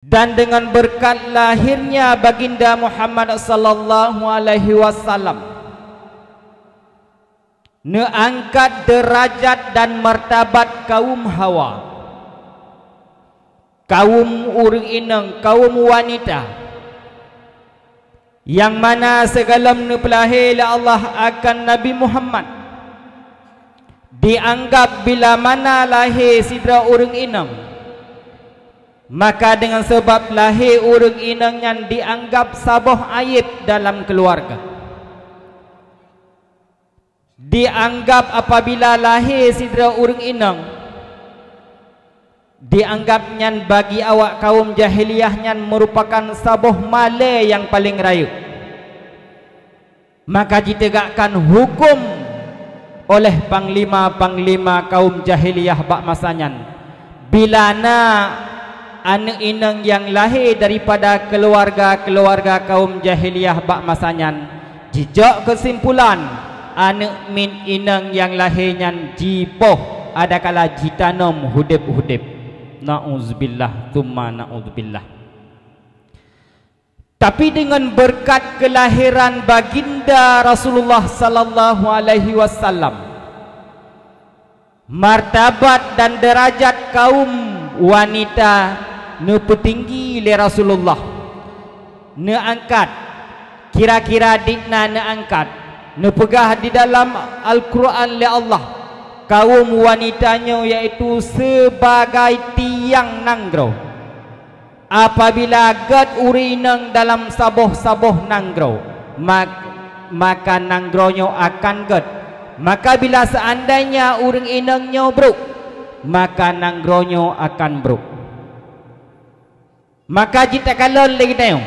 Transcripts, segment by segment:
Dan dengan berkat lahirnya baginda Muhammad sallallahu alaihi wasallam, neangkat derajat dan martabat kaum Hawa, kaum urang inang, kaum wanita, yang mana segala pelahir Allah akan Nabi Muhammad dianggap bila mana lahir sidra urang inang, maka dengan sebab lahir urang inang yang dianggap sabah aib dalam keluarga. Dianggap apabila lahir sidra urang inang, dianggap nyan bagi awak kaum jahiliyah nyan merupakan sabah male yang paling rayu. Maka ditegakkan hukum oleh panglima-panglima kaum jahiliyah bak masanyan, bila na anak inang yang lahir daripada keluarga-keluarga kaum jahiliyah bak masanyan, jejak kesimpulan anak min inang yang lahirnya jipoh adakala jitanam hudib-hudib. Na'udzubillah thumma na'udzubillah. Tapi dengan berkat kelahiran baginda Rasulullah sallallahu alaihi wasallam, martabat dan derajat kaum wanita ne petinggi le Rasulullah, ne angkat, kira-kira ditna ne angkat, ne pegah di dalam Al-Quran le Allah, kaum wanitanya yaitu sebagai tiang nanggro. Apabila gad urinang dalam saboh-saboh nanggro, maka nanggronya akan gad. Maka bila seandainya urang inangnya bruk, maka nanggronya akan bruk. Maka jika kalon lagi tayong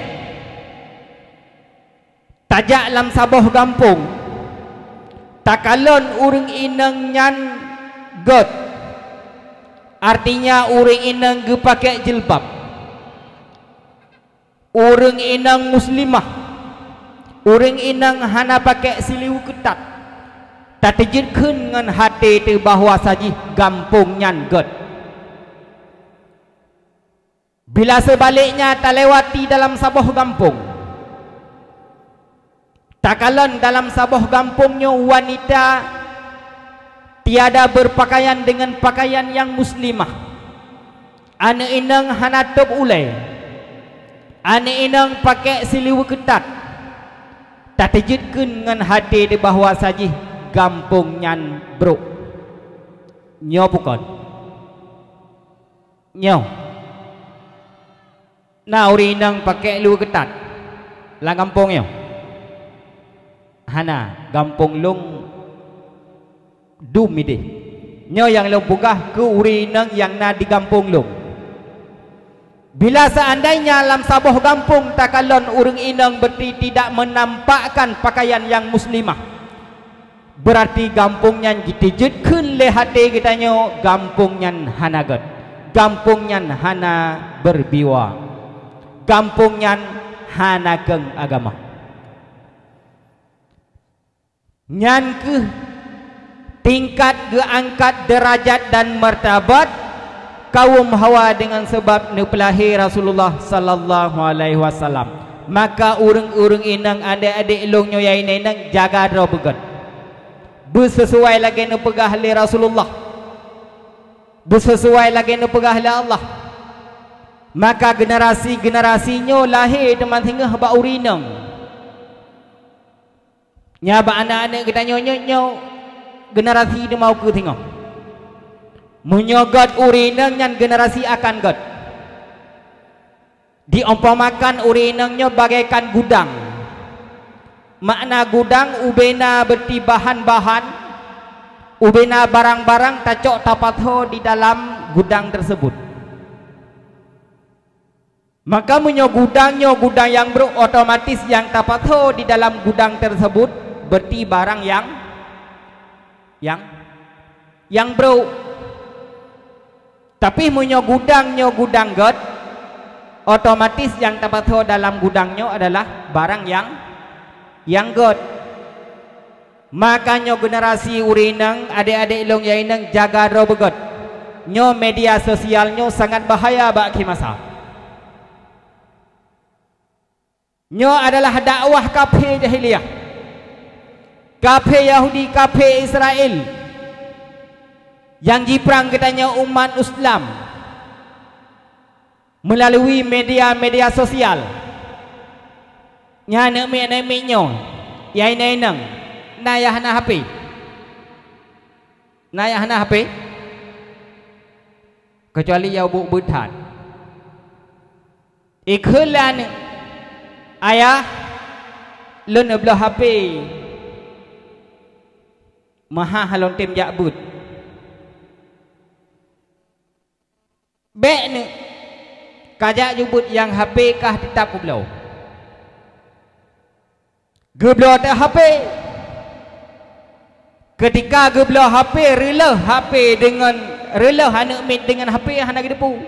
tajak dalam saboh gampung, takalon urang inang nyan god, artinya urang inang ge pakai jilbab, urang inang muslimah, urang inang hana pakai siliu ketat, tak terjirkan dengan hati tu bahawa saji gampung nyan god. Bila sebaliknya tak lewati dalam saboh gampung, takalan dalam saboh gampungnya wanita tiada berpakaian dengan pakaian yang muslimah, anak inang hana top ulai, anak inang pakai siliu ketat, tak terjudkan dengan hati di bahawa saji gampung nyan bro. Nyo bukan nyo na uri inang pakai lu ketat lang gampung nyo hana gampung lung dum ide nyo yang lung bugah ke uri inang yang na di gampung lung. Bila seandainya dalam saboh gampung takalon urang inang berarti tidak menampakkan pakaian yang muslimah, berarti gampungnya ditijutkan le hati kitanya gampungnya hana gad, gampungnya hana berbiwa, gampungnya hana keng agama. Nyan ke tingkat keangkat derajat dan martabat kaum Hawa dengan sebab nepelahi Rasulullah sallallahu alaihi wasallam. Maka urang-urang inang adik-adik ilungnya yang inang jaga dro begat, bersesuai lagi nepegah li Rasulullah, bersesuai lagi nepegah li Allah. Maka generasi-generasinya lahir teman hingga ba urinang nyaba anak-anak kita nyo generasi dia mau ke tengok menyogat urinang yang generasi akan god. Diumpamakan urinangnya bagaikan gudang. Makna gudang ubena berti bahan-bahan, ubena barang-barang tacok tapatho di dalam gudang tersebut. Maka menyo gudangnya gudang yang bro, otomatis yang tapatho di dalam gudang tersebut berti barang yang bro. Tapi menyo gudangnya gudang god, otomatis yang tapatho dalam gudangnya adalah barang yang god. Makanya generasi urinang adik-adik ilong yainang jaga ro begot. Nyo media sosialnya sangat bahaya bagi masa. Nyo adalah dakwah kafir jahiliyah, kafir Yahudi, kafir Israel yang jiprang katanya umat Islam melalui media-media sosial. Nya nek nyo yai nenang nayah na HP, nayah na HP kecuali ya bu butat iklan ayah lun belah HP maha halon tim jakbut bek ni kajak jubut yang HP kah tetap kublau geblau tak HP ketika geblau HP rela HP dengan rela anak mit dengan HP yang anak depu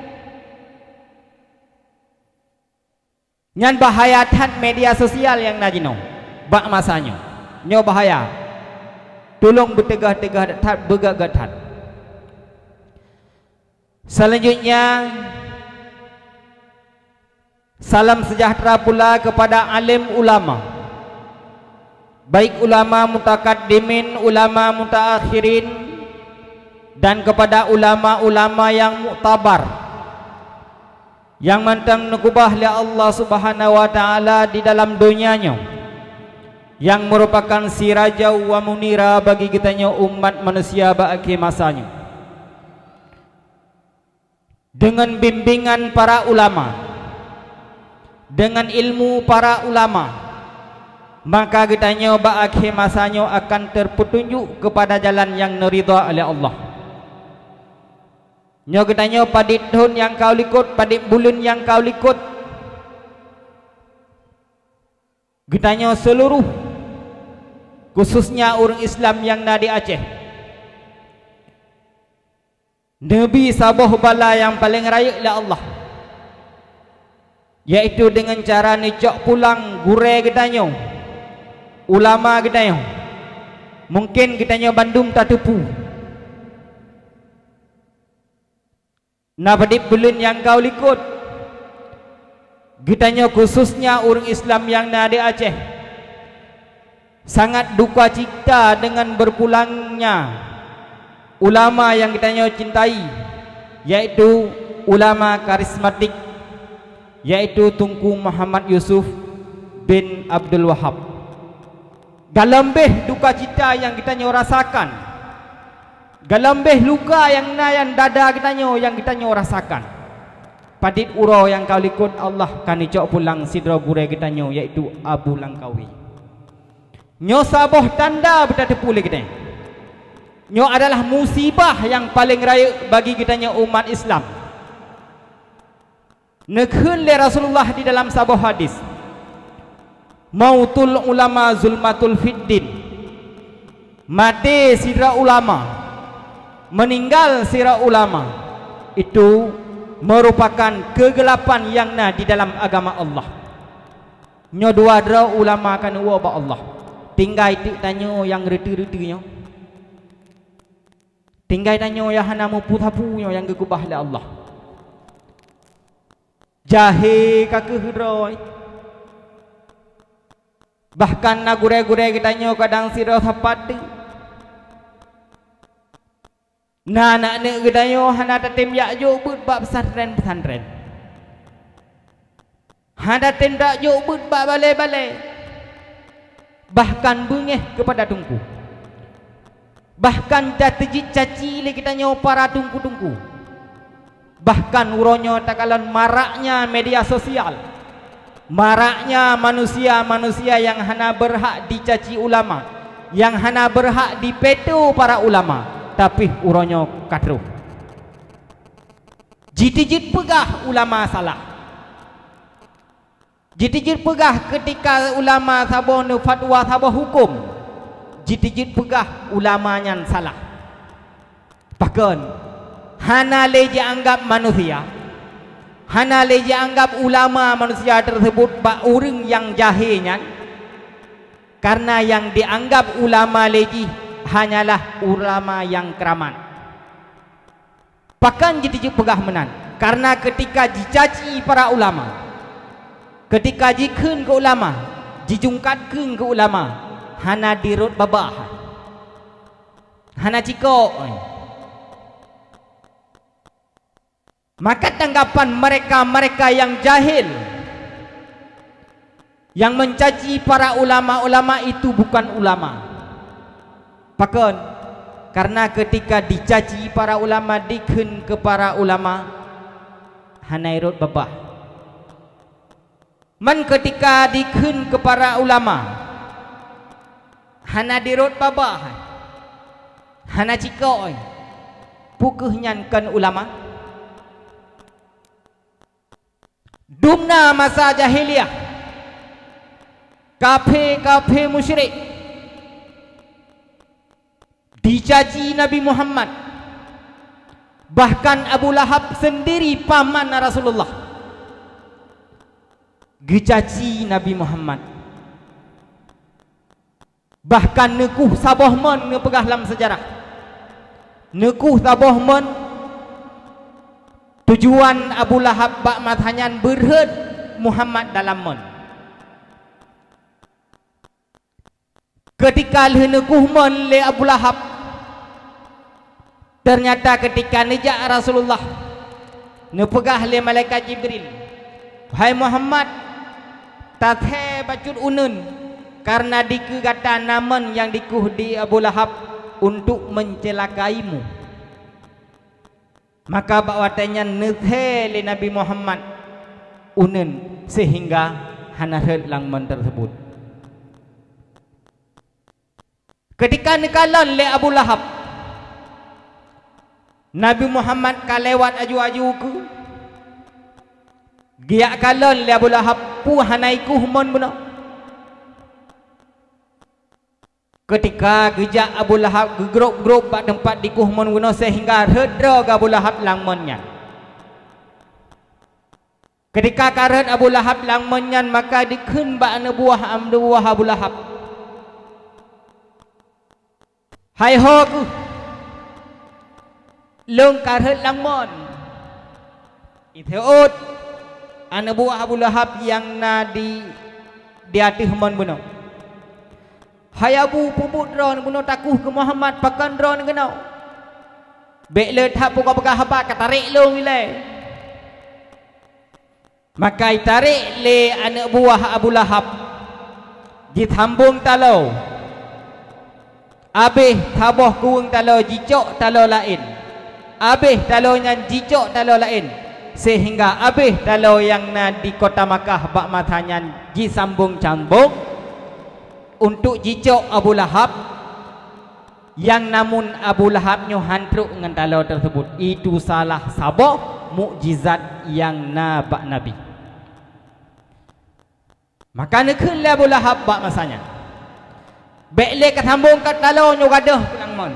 nyan bahayatan media sosial yang najino bak masanya nyo bahaya tolong bertegah-tegah tat bergagat. Selanjutnya salam sejahtera pula kepada alim ulama, baik ulama mutakaddimin, ulama mutaakhirin, dan kepada ulama-ulama yang muktabar yang mantang nukubah oleh Allah Subhanahu wa taala di dalam dunianya, yang merupakan sirajau wa munira bagi kitanya umat manusia bagi masanya. Dengan bimbingan para ulama, dengan ilmu para ulama, maka kitanya bagi masanya akan terpetunjuk kepada jalan yang neridha oleh Allah. Nyo kitanya padit tahun yang kau likut, padit bulan yang kau likut, kitanya seluruh khususnya orang Islam yang nadi Aceh, Nabi sabah bala yang paling raya oleh Allah, yaitu dengan cara nicok pulang gure kitanya ulama kitanya. Mungkin kitanya Bandung tak tepu na padit bulan yang kau likut, kitanya khususnya orang Islam yang nadi Aceh sangat duka cita dengan berpulangnya ulama yang kitanya cintai, yaitu ulama karismatik, yaitu Tunku Muhammad Yusuf bin Abdul Wahab. Galambeh duka cita yang kitanya rasakan, galambeh luka yang dada kitanya yang kitanya rasakan, padit urau yang kau likut Allah kan dicok pulang sidra gure kitanya, yaitu Abu Langkawi. Nyo sabah tanda bertepu lagi kita. Nyo adalah musibah yang paling raya bagi kitanya umat Islam. Nekhun le Rasulullah di dalam sabah hadis, mautul ulama zulmatul fiddin, mati sira ulama, meninggal sira ulama, itu merupakan kegelapan yang na di dalam agama Allah. Nyo dua dra ulama kan wa ba Allah. Tinggal itu tanya yang reti-retinya, tinggal tanya yang hanamu putapunya yang gegubah oleh Allah. Jahe kakek hidroi, bahkan na gure-gure kitanya kadang sirah sapati, na anak-anak kitanya hana tatim yakjo but bab pesantren, hana tindak jo but bab balai-balai, bahkan bengeh kepada tungku, bahkan jatijit caci le kitanya para tungku-tungku, bahkan uronyo takalan maraknya media sosial, maraknya manusia-manusia yang hana berhak dicaci ulama, yang hana berhak dipeto para ulama, tapi uronyo katruh jitijit pegah ulama salah, jitijit pegah ketika ulama sabah nu fatwa sabah hukum, jitijit pegah ulamanya salah. Bahkan hana leje anggap manusia, hana leje anggap ulama manusia tersebut bak orang yang jahilnya, karena yang dianggap ulama leji hanyalah ulama yang keramat. Bahkan jitijit pegah menan, karena ketika dicaci para ulama, ketika jikun ke ulama, dijungkat ke ulama, hana dirut babah, hana ciko. Maka tanggapan mereka-mereka yang jahil, yang mencaci para ulama-ulama itu bukan ulama. Pakon, karena ketika dicaci para ulama, dikun ke para ulama, hanairut babah. Man ketika dikun ke para ulama, hana dirut babah, hana cikoi, pukuh nyankan ulama. Dumna masa jahiliyah, kafir musyrik dicaci Nabi Muhammad. Bahkan Abu Lahab sendiri paman Rasulullah dicaci Nabi Muhammad. Bahkan nekuh sabohmon ngepegah dalam sejarah, nekuh sabohmon tujuan Abu Lahab bak mathanyan berhad Muhammad dalam mon. Ketika nekuh mon le Abu Lahab, ternyata ketika nejak Rasulullah nepegah le malaikat Jibril, hai Muhammad, tathe bacut unun, karena dikegata naman yang dikuh di Abu Lahab untuk mencelakaimu. Maka bawatannya nethe le Nabi Muhammad unun sehingga hanahet langman tersebut. Ketika nekalan le Abu Lahab, Nabi Muhammad kalewat aju-aju ke giak kalon le Abu Lahab pu hanaikuh mon benar. Ketika gejak Abu Lahab gegrop-grop pada tempat di kuhmon guna sehingga redra Abu Lahab langmonnya. Ketika karet Abu Lahab langmonnya, maka dikun ba buah Abu Lahab. Hai ho ku long karet langmon iteot ana buah Abu Lahab yang na di atih mon benar. Hai Abu puput dron guna takuh ke Muhammad pakan dron genau. Bek le thap buka haba katarik long ile. Maka tarik le anak buah Abu Lahab ditambung talau. Abih taboh kuung talau jicok talau lain. Abih talau yang jicok talau lain. Sehingga abih talau yang na di kota Makkah bak matanya disambung cambung untuk jicok Abu Lahab, yang namun Abu Lahabnya hantruk dengan talau tersebut. Itu salah sabah mukjizat yang nabak Nabi. Maka nekun le Abu Lahab bak masanya bekle ketambung kat talau nyo gadah kenang mon.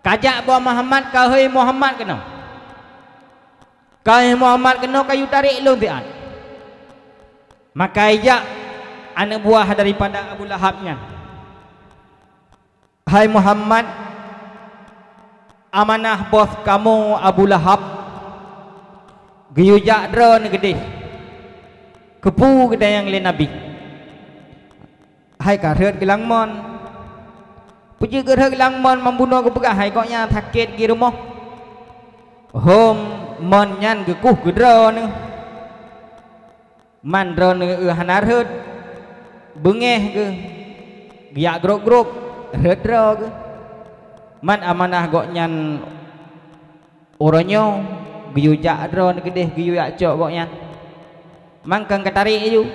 Kajak buah Muhammad kahai Muhammad kena. Kahai Muhammad kena kayu tarik long tian. Maka ijak anak buah daripada Abu Lahabnya, hai Muhammad, amanah bos kamu Abu Lahab geyujak drone gede kepu gede yang le Nabi. Hai karet gelang mon puji karet gelang mon membunuh kepegah hai koknya sakit di rumah hom mon nyan gekuh ke drone man drone hanaret bengeh ke giak grok-grok redra ke man amanah goknyan oronyo giyujak dron gedeh giyujak cok goknyan mangkang katarik ju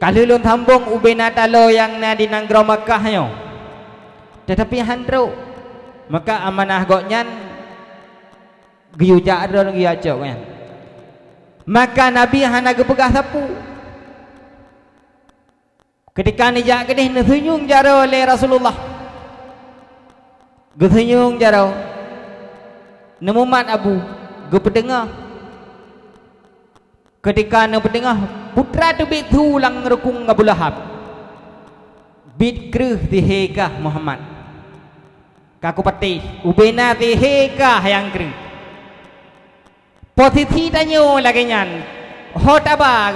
kalulun tambung ubena talo yang na di nanggro Makkah nyo tetapi handro maka amanah goknyan giyujak dron giyujak cok goknyan. Maka Nabi hana gepegah sapu. Ketika nijak gedeh nethunyung jaro oleh Rasulullah, gethunyung jaro nemumat Abu gepedengah. Ketika nepedengah putra tu bit thu lang ngerukung Abu Lahab bit kreuh tihekah Muhammad kaku pati ubena tihekah yang kreuh posisi tanyo lagi nyan ho taba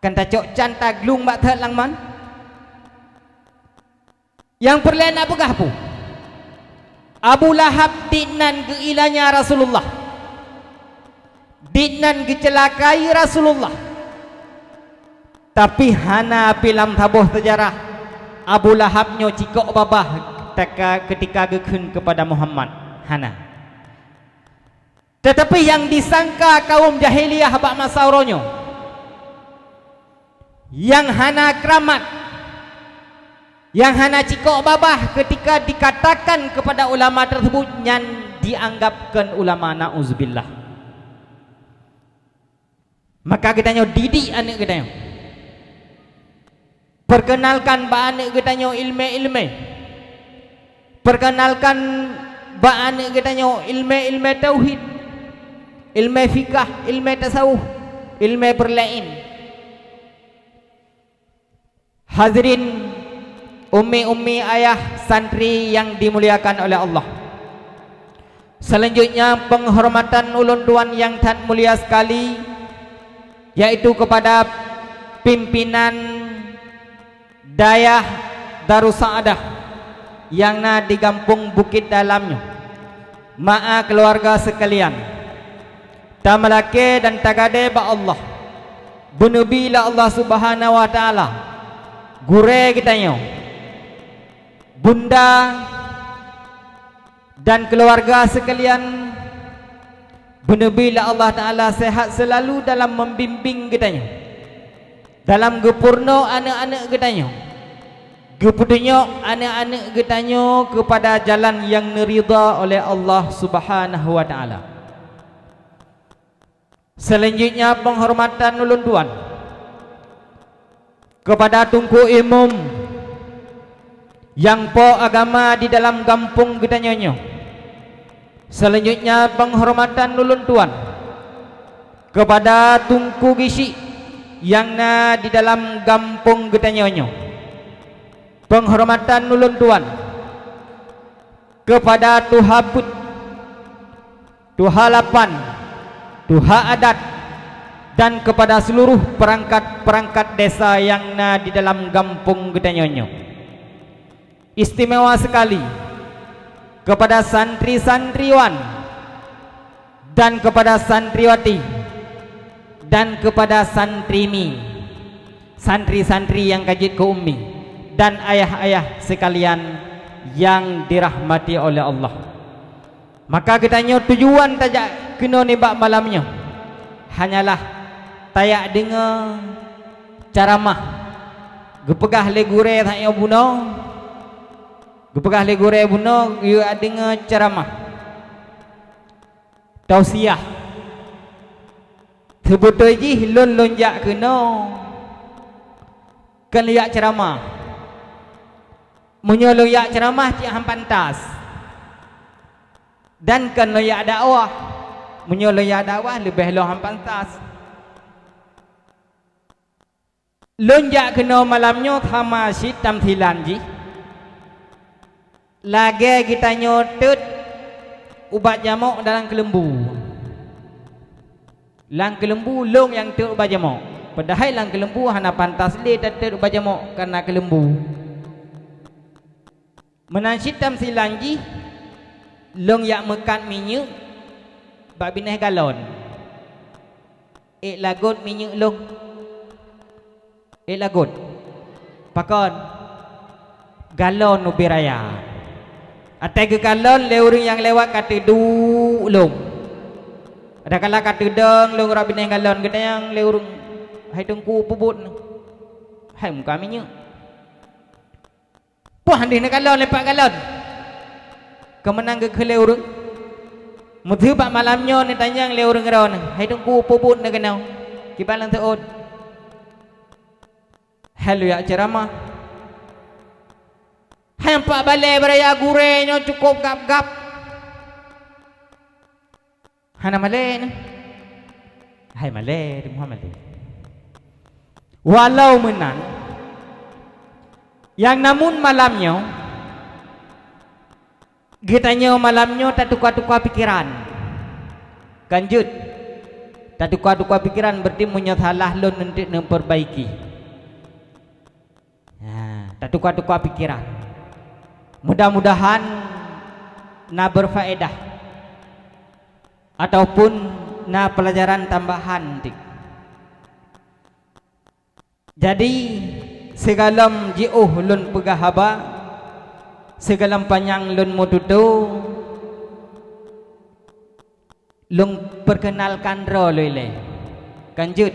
kan ta cok canta glung bak thet lang man yang perlain apakah pu Abu Lahab dinan ke ilanya Rasulullah, dinan ke celakai Rasulullah, tapi hana pilam tabuh sejarah Abu Lahab nyo cikok babah ketika gekun kepada Muhammad hana. Tetapi yang disangka kaum jahiliyah bak masauronyo yang hana keramat, yang hana cikok babah ketika dikatakan kepada ulama tersebut yang dianggapkan ulama na'uzubillah. Maka kitanya didik anak kitanya, perkenalkan ba anak kitanya ilmu-ilmu, perkenalkan ba anak kitanya ilmu-ilmu tauhid, ilmu fikah, ilmu tasawuf, ilmu berlain. Hadirin ummi-ummi ayah santri yang dimuliakan oleh Allah. Selanjutnya penghormatan ulun tuan yang tak mulia sekali, yaitu kepada pimpinan Dayah Darussaadah yang na di kampung Bukit Dalamnya. Ma'a keluarga sekalian, tamalake dan tagade ba Allah, bunubila Allah subhanahu wa ta'ala, gure kitanya, bunda dan keluarga sekalian, benar-benar Allah Ta'ala sehat selalu dalam membimbing kitanya, dalam gepurno anak-anak kitanya, gepudunyo anak-anak kitanya kepada jalan yang nerida oleh Allah Subhanahu wa Ta'ala. Selanjutnya penghormatan ulun tuan kepada Tunku Imam yang po agama di dalam kampung kitanya nyo. Selanjutnya penghormatan ulun tuan kepada Tunku Gisi yang na di dalam kampung kitanya nyo. Penghormatan ulun tuan kepada Tuha Put, Tuha Lapan, Tuha Adat, dan kepada seluruh perangkat-perangkat desa yang na di dalam kampung kitanya nyo. Istimewa sekali kepada santri-santriwan dan kepada santriwati dan kepada santrimi, santri-santri yang kajit ke ummi, dan ayah-ayah sekalian yang dirahmati oleh Allah. Maka kitanya tujuan tajak kena nibak malamnya hanyalah tayak dengar ceramah gepegah legure tak yo buno, gepegah legure buno you dengar ceramah tausiah sebetulnya ji lon lonjak kena kan liak ceramah menyolong yak ceramah cik hampantas dan kan loyak dakwah menyolong yak dakwah lebih lo hampantas. Lonjak kena malamnya sama si tamthilan ji lagi kita nyotet ubat jamok dalam kelembu, lang kelembu long yang tet ubat jamok, padahal lang kelembu hana pantas le tet ubat jamok karena kelembu. Menansit tamthilan ji long yak mekat minyak bak bineh galon lagot minyak long lagot pakon galon ubiraya atai ke galon le orang yang lewat kata du long ada kala kata deng long rak bineh galon gede yang le orang hai tengku pubut hai muka minyak puah handih nak galon lepak galon kemenang ke le orang muthu pak malamnya ni tanyang le orang ron hai tengku pubut nak kenau kibalang teot hello ya ceramah hampak balai beraya gurenya cukup gap-gap hana malay hai malay Muhammad walau menang yang namun malamnya kitanya malamnya tak tukar-tukar pikiran kanjut tak tukar-tukar pikiran berarti punya salah lun untuk memperbaiki. Tak tukar-tukar pikiran. Mudah-mudahan na berfaedah ataupun na pelajaran tambahan. Jadi segalam jiuh lun pegah haba, segalam panjang lun mututu, lun perkenalkan ro lele. Kanjut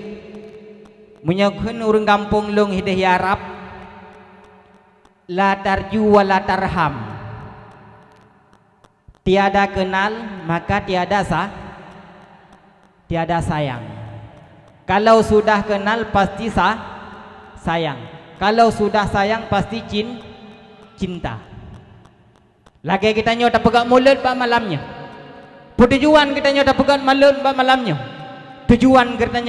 menyokun urang kampung lun hidayah Arab, la tarju wa la tarham. Tiada kenal maka tiada sayang. Kalau sudah kenal pasti sayang. Kalau sudah sayang pasti cinta. Lagi kita nyota pegang mulut pak malamnya. Tujuan kita nyota pegang mulut pak malamnya. Tujuan kita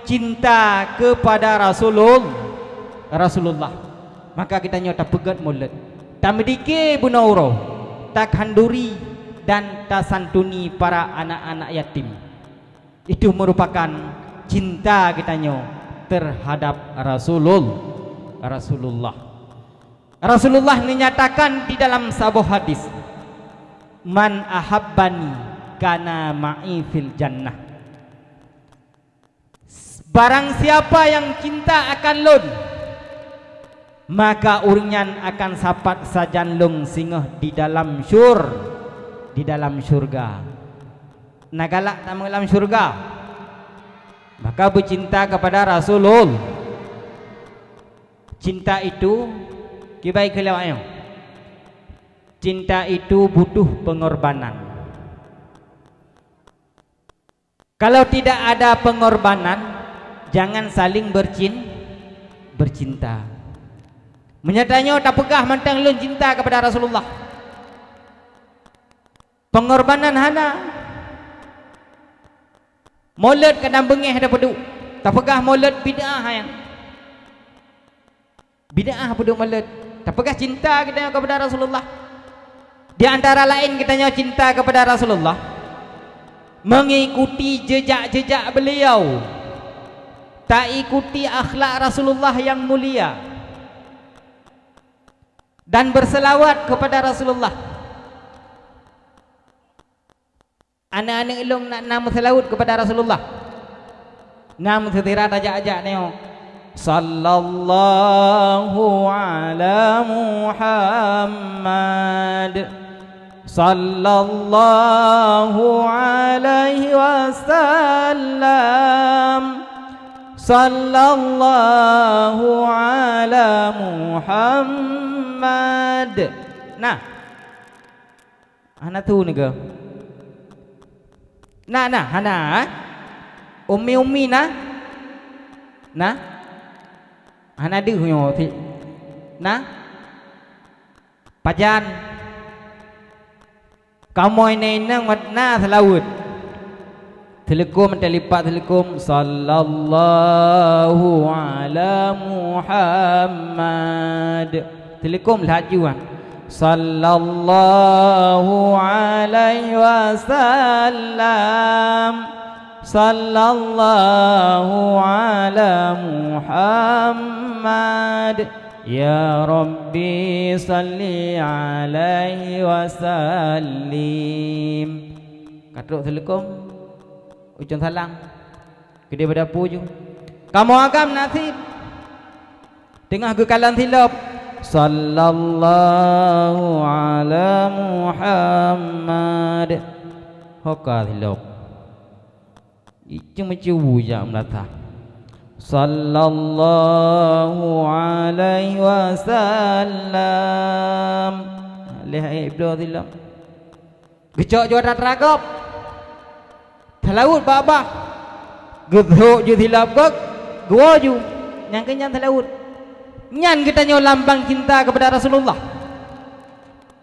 cinta kepada Rasulullah. Maka kita nyota pegang mulut. Tamdike bunauro, tak handuri dan tak santuni para anak-anak yatim. Itu merupakan cinta kita terhadap Rasulullah. Rasulullah menyatakan di dalam sebuah hadis, man ahabbani kana ma'i fil jannah. Barang siapa yang cinta akan lun, maka uringan akan sapat sajan lung singoh di dalam syurga. Nagalak tak dalam syurga, maka bercinta kepada Rasulullah. Cinta itu kibai kelewat. Cinta itu butuh pengorbanan. Kalau tidak ada pengorbanan, jangan saling bercinta. Menyatanya tak pegah mantang lun cinta kepada Rasulullah. Pengorbanan hana. Maulid kadang bengih ada peduk. Tak pegah maulid bid'ah yang. Bid'ah peduk maulid. Tak pegah cinta kita kepada Rasulullah. Di antara lain kita cinta kepada Rasulullah, mengikuti jejak-jejak beliau, tak ikuti akhlak Rasulullah yang mulia, dan berselawat kepada Rasulullah. Anak-anak ilung nak nama selawat kepada Rasulullah. Nama setirat ajak-ajak neo. Sallallahu ala Muhammad, sallallahu alaihi wasallam, sallallahu ala Muhammad. Nah, anak tu ni ke? Nah, hana, umi nah, hana dia punya ti, nah, pajan, kamu ini nang matna selawut, telekom terlipat telekom, sallallahu ala Muhammad, telekom lajuan. Sallallahu alaihi wasallam, sallallahu ala Muhammad, ya Rabbi salli alaihi wasallim. Katruk telekom ucap salam gede pada puju. Kamu agam nasib tengah kekalan silap. Sallallahu ala Muhammad. Hoka silap itu macam wujud melata. Sallallahu alaihi wasallam. Lihat ibnu silap gecok juara teragap telawut babah gedhok je silap gak gua ju yang kenyang telawut. Nyan kita lambang cinta kepada Rasulullah.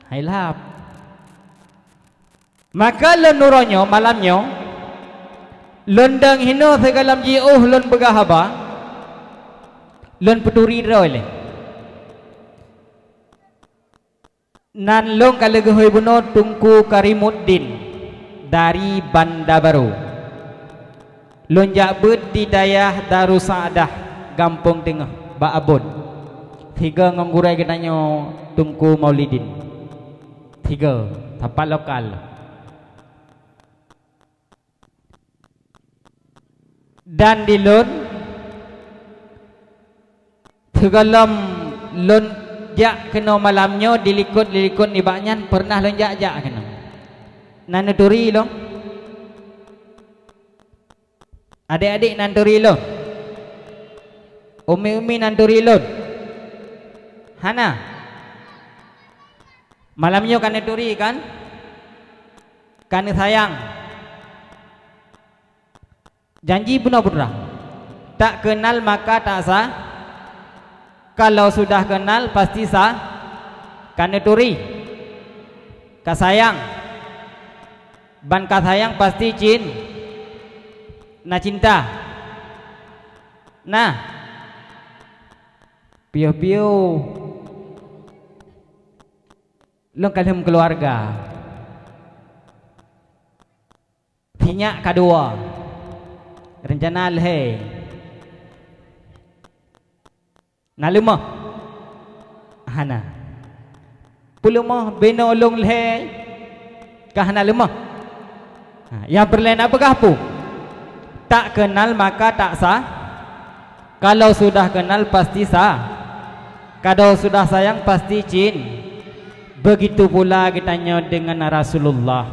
Hailap. Maka lenuronyo malamnya lendang hino segalam jiuh lon begahaba lon peduri role. Nan long kala gehoy buno Tungku Karimuddin dari Banda Baru. lonjak bet di dayah Darussaadah Gampung Tengah Baabon. 3 nganggurai kenanyo Tungku Maulidin. 3 tempat lokal. Dan di lon tegalam lonjak kena malamnya dilikut-lilikut ni baknyan pernah lonjak-jak kena. Nanuturi lo. Adik-adik nanturi lo. Umi-umi nanturi lo. Hana. Malamnya kan nanturi kan? Kan sayang. Janji benar-benar. Tak kenal maka tak sah. Kalau sudah kenal pasti sah. Kan nanturi. Kasayang. Ban kasayang pasti na cinta. Nah, piu-piu lo kalem keluarga. Pinyak kedua. Rencana leh. Naluma. Hana. Pulumah benolong leh. Kahana lemah. Yang berlain apakah pu? Tak kenal maka tak sah. Kalau sudah kenal pasti sah. Kalau sudah sayang pasti cin. Begitu pula kitanya dengan Rasulullah.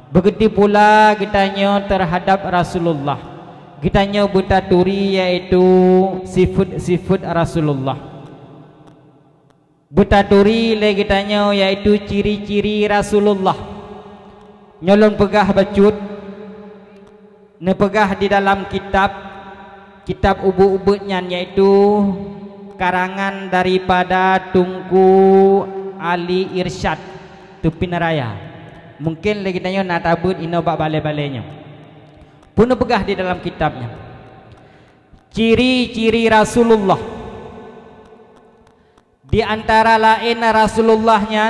Begitu pula kitanya terhadap Rasulullah. Kitanya betaturi yaitu sifat-sifat Rasulullah. Betaturi lagi kitanya yaitu ciri-ciri Rasulullah. Nyolong pegah bacut. Nepegah di dalam kitab ubud-ubudnya yaitu karangan daripada Tunku Ali Irsyad Tupinaraya. Mungkin lagi tanya nak tabut ino bak balai-balainya. Pun nepegah di dalam kitabnya. Ciri-ciri Rasulullah. Di antara lain Rasulullahnya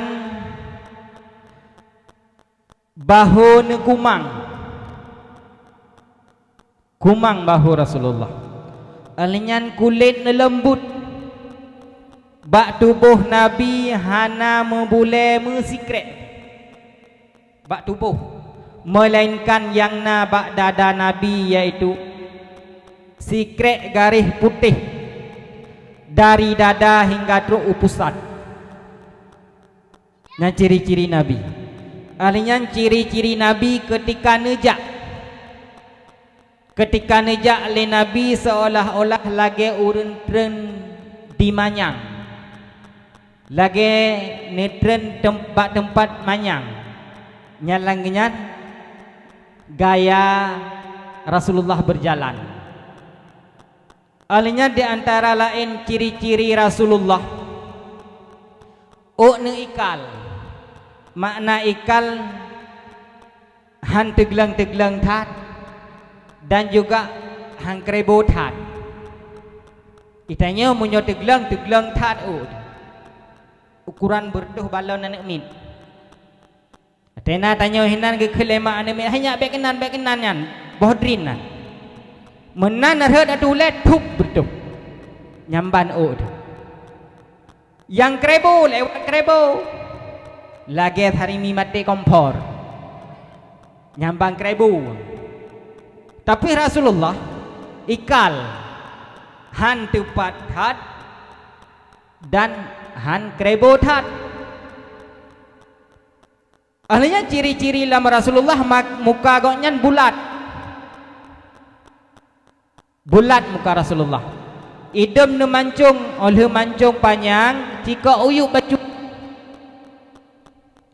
bahu kumang. Kumang bahu Rasulullah. Alinyan kulit lembut. Bak tubuh Nabi hana membule musikrek. Bak tubuh. Melainkan yang na bak dada Nabi yaitu sikrek garis putih. Dari dada hingga truk upusan. Nah ciri-ciri Nabi. Alinyan ciri-ciri Nabi ketika nejak. Ketika nejak oleh Nabi seolah-olah lagi urun-tren di manyang. Lagi netren tempat-tempat manyang. Nyalang-nyan gaya Rasulullah berjalan. Alnya di antara lain ciri-ciri Rasulullah. Ne ikal. Makna ikal han teglang-teglang tat. Dan juga hang krebo tat. Itanya munyo teglang tat ukuran bertuh balon anak min. Atena tanya hinan ke kelema anak min hanya bekenan yan bohdrin nan. Menan arhet atulet tup bertuh. Nyamban Yang krebo lewat krebo. Lagi hari mi mati kompor. Nyambang krebo. Tapi Rasulullah ikal han tupat hat dan han krebo hat. Akhirnya ciri-ciri lama Rasulullah muka goknya bulat. Bulat muka Rasulullah. Idem ne mancung oleh mancung panjang jika uyuk baju.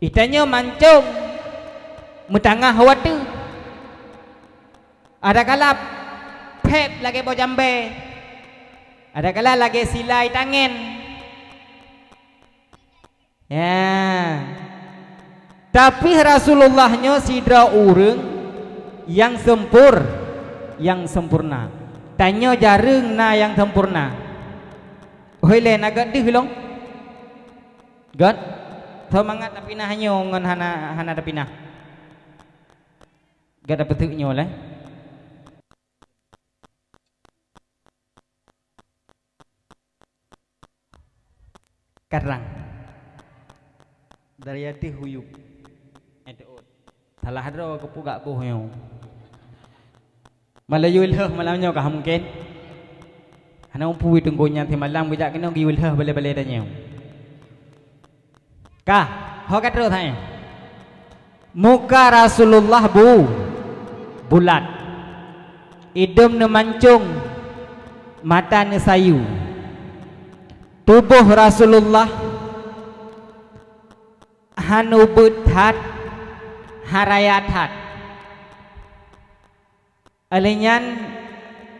Itanya mancung metangah watu. Ada kala pep lagi bawa jambe. Ada kala lagi silai tangan. Ya. Tapi Rasulullahnya sidra urang yang sempurna. Tanya jarang na yang sempurna. Hoile nagat di hilong. God. Semangat tapi nah hanya ngon hana tapi nah. Gak ada petuknya oleh. karang dari hati huyup edot salah hadro kepugak bohyo Malayu ilhah malamnya kah mungkin ana umpu tenggonya ti malam bijak kena gi ilhah bale-bale danya kah ho katro thai muka Rasulullah bulat hidung ne mancung mata ne sayu tubuh Rasulullah hanu bethat harayathat alenyan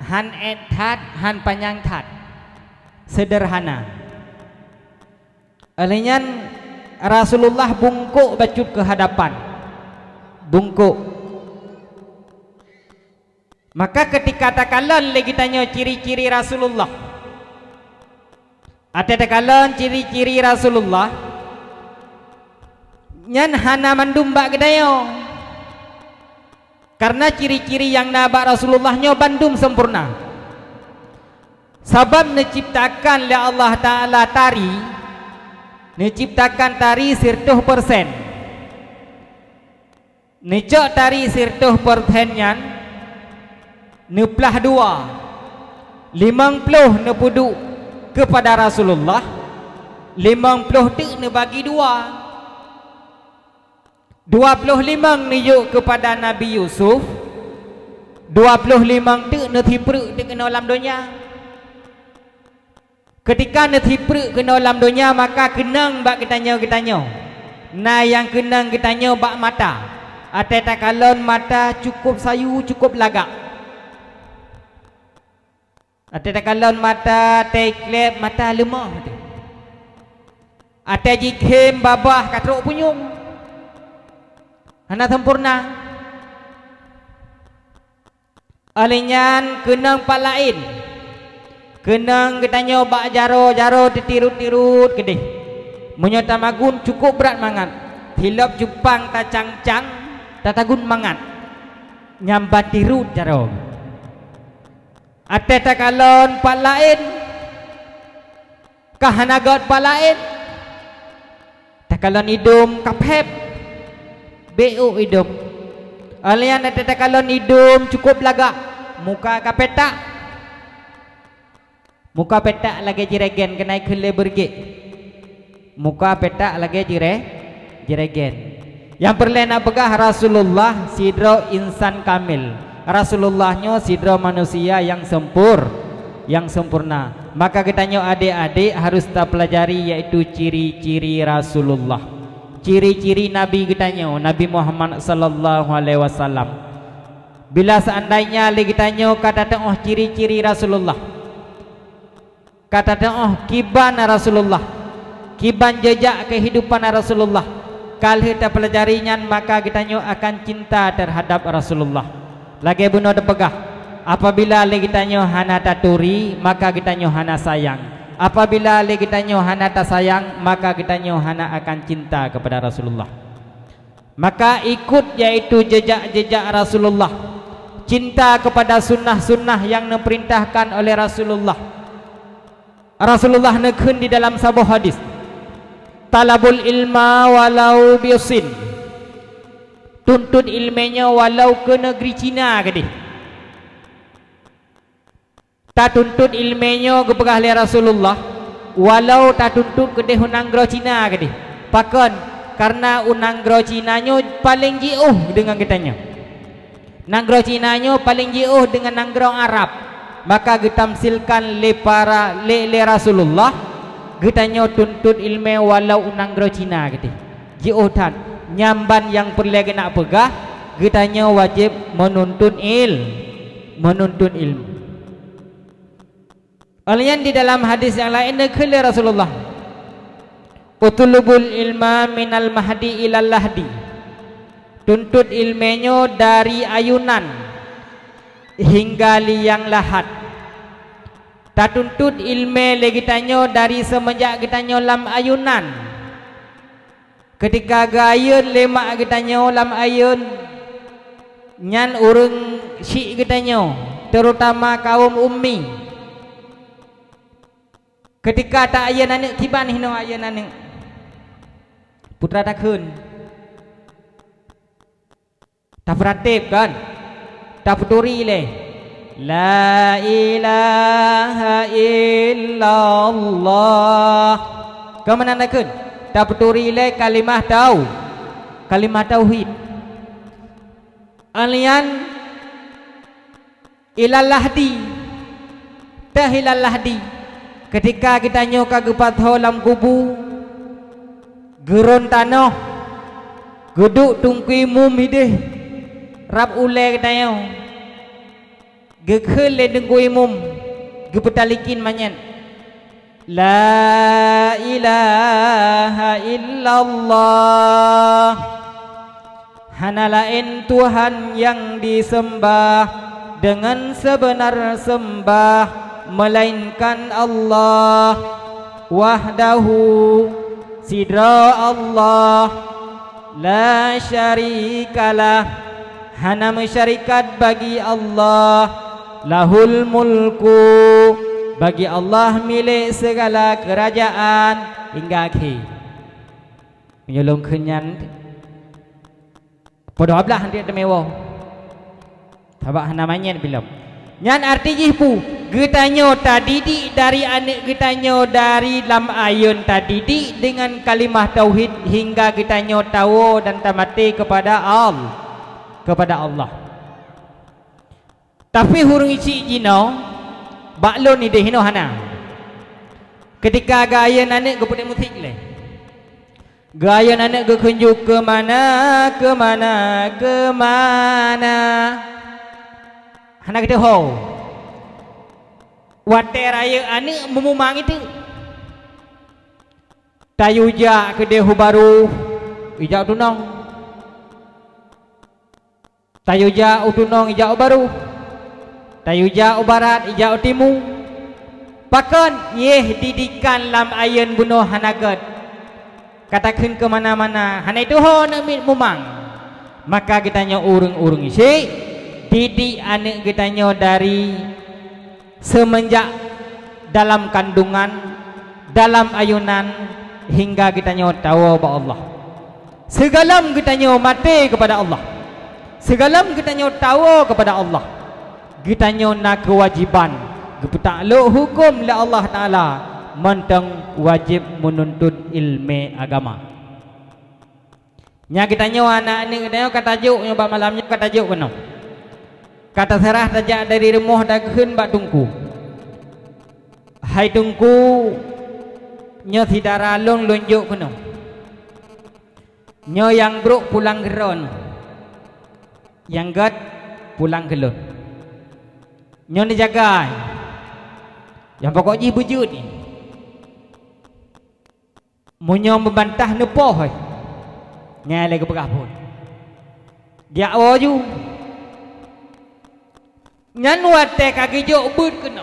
han ethat han panjang that sederhana alenyan Rasulullah bungkuk bacut ke hadapan bungkuk maka ketika takalan lagi tanya ciri-ciri Rasulullah ada takalan ciri-ciri Rasulullah nyan hana mandumba gedayo karena ciri-ciri yang nabak Rasulullah nyo bandum sempurna sebab diciptakan oleh Allah Ta'ala tari diciptakan tari 100% necok tari 100% nyan neplah dua 50 nepuduk kepada Rasulullah 50 tu ne bagi dua 25 nijuk kepada Nabi Yusuf 25 tu ne tipruk di kena dalam dunia ketika ne tipruk kena dalam dunia maka kenang bak kitanya nah yang kenang kitanya bak mata ate takalon mata cukup sayu cukup lagak ate takalon mata teklep mata lemah ate jikem babah katruk punyung hana sempurna alinyan kenang pak lain kenang kitanya bak jaro titirut kedih menyata magun cukup berat mangat hilap Jepang ta cang-cang tatagun mangat nyambat tirut jaro ate takalon pak lain kahanagot pak lain takalon hidung kaphep beu hidung alian ate takalon hidung cukup lagak muka kapetak muka petak lagi jiregen kenai kele berge muka petak lagi jiregen yang perlena pegah Rasulullah sidro insan kamil Rasulullahnya sidro manusia yang sempurna maka kitanya adik-adik harus kita pelajari yaitu ciri-ciri Rasulullah ciri-ciri Nabi kitanya Nabi Muhammad sallallahu alaihi wasallam bila seandainya kitanya kata tengah ciri-ciri Rasulullah kata tengah kiban Rasulullah kiban jejak kehidupan Rasulullah kalau kita pelajarinya maka kitanya akan cinta terhadap Rasulullah lagi bunuh depegah apabila kitanya hana taturi maka kitanya hana sayang apabila kitanya hana tak sayang maka kitanya hana akan cinta kepada Rasulullah maka ikut yaitu jejak-jejak Rasulullah cinta kepada sunnah-sunnah yang diperintahkan oleh Rasulullah nekun di dalam sebuah hadis talabul ilma walau biusin tuntut ilmenya walau ke negeri Cina kedih tak tuntut ilmenya kepada Rasulullah walau tak tuntut kedih unanggro Cina kedih pakon karena unanggro Cinanya paling jauh dengan kitanya nanggro Cinanya paling jauh dengan nanggro Arab maka ditamsilkan le Rasulullah kitanya tuntut ilmu walau unanggro Cina kedih jauh tan nyamban yang perlu nak pegah kitanya wajib menuntut ilmu Alian di dalam hadis yang lain nekele Rasulullah utulubul ilma minal mahdi ilal lahdi tuntut ilmenyo dari ayunan hingga liang lahat tak tuntut ilme lagi tanyo dari semenjak kitanyo lam ayunan ketika gayun lemak kitanyo lam ayun nyan urung syik kitanyo terutama kaum ummi ketika tak ayah nanik kiban hino ayah nanik putra tak kun tak beratib kan tak puturi le la ilaha illallah kemana tak kun tak puturi le kalimah tauhid alian ilalahdi tah ilalahdi ketika kita nyoka gepat holam kubu gerun tanah geduk tungkui mum hidih rap ule kita yo gekhel le tungkui mum gepetalikin manyan la ilaha illallah hana lain Tuhan yang disembah dengan sebenar sembah melainkan Allah wahdahu sidra Allah la syarikalah hana masyarikat bagi Allah lahul mulku bagi Allah milik segala kerajaan hingga akhir menyolong kenyan podo ablah dia demewo tabak namanya belum nyan arti jipu getanyo tadidi dari anak getanyo dari lam ayun tadidi dengan kalimah tauhid hingga getanyo tahu dan tamati kepada Allah tapi hurung isi jino baklon ni dehino hana ketika gaya anak geput musik le gaya anak gekunjuk kemana hana kita ho wate raya ane memumang itu tayuja ke dehu baru ijau tunong tayuja utunong ijau baru tayuja barat ijau timu pakon yeh didikan lam ayun bunuh hanagat katakan ke mana-mana hana itu ho nak memang maka kita nyo urung-urung isi didik anak kita nyo dari semenjak dalam kandungan dalam ayunan hingga kita nyo tahu bahwa Allah segalam kita nyo mati kepada Allah segalam kita nyo tahu kepada Allah kita nyo nak kewajiban gepetakluk hukum la Allah Ta'ala mentang wajib menuntut ilmu agama nya kita nyo anak ni kita nyo kata juk nyo bak malamnya kata juk kena kata serah tajak dari rumah dah keun bak tungku hai tungku nyo sidara long lonjuk kena nyo yang bruk pulang geron yang gat pulang gelon nyo ni jaga yang pokok ji bujut ni munyo membantah nepoh nyai lagi pegah pun dia awaju nyan wate kaki jok but kena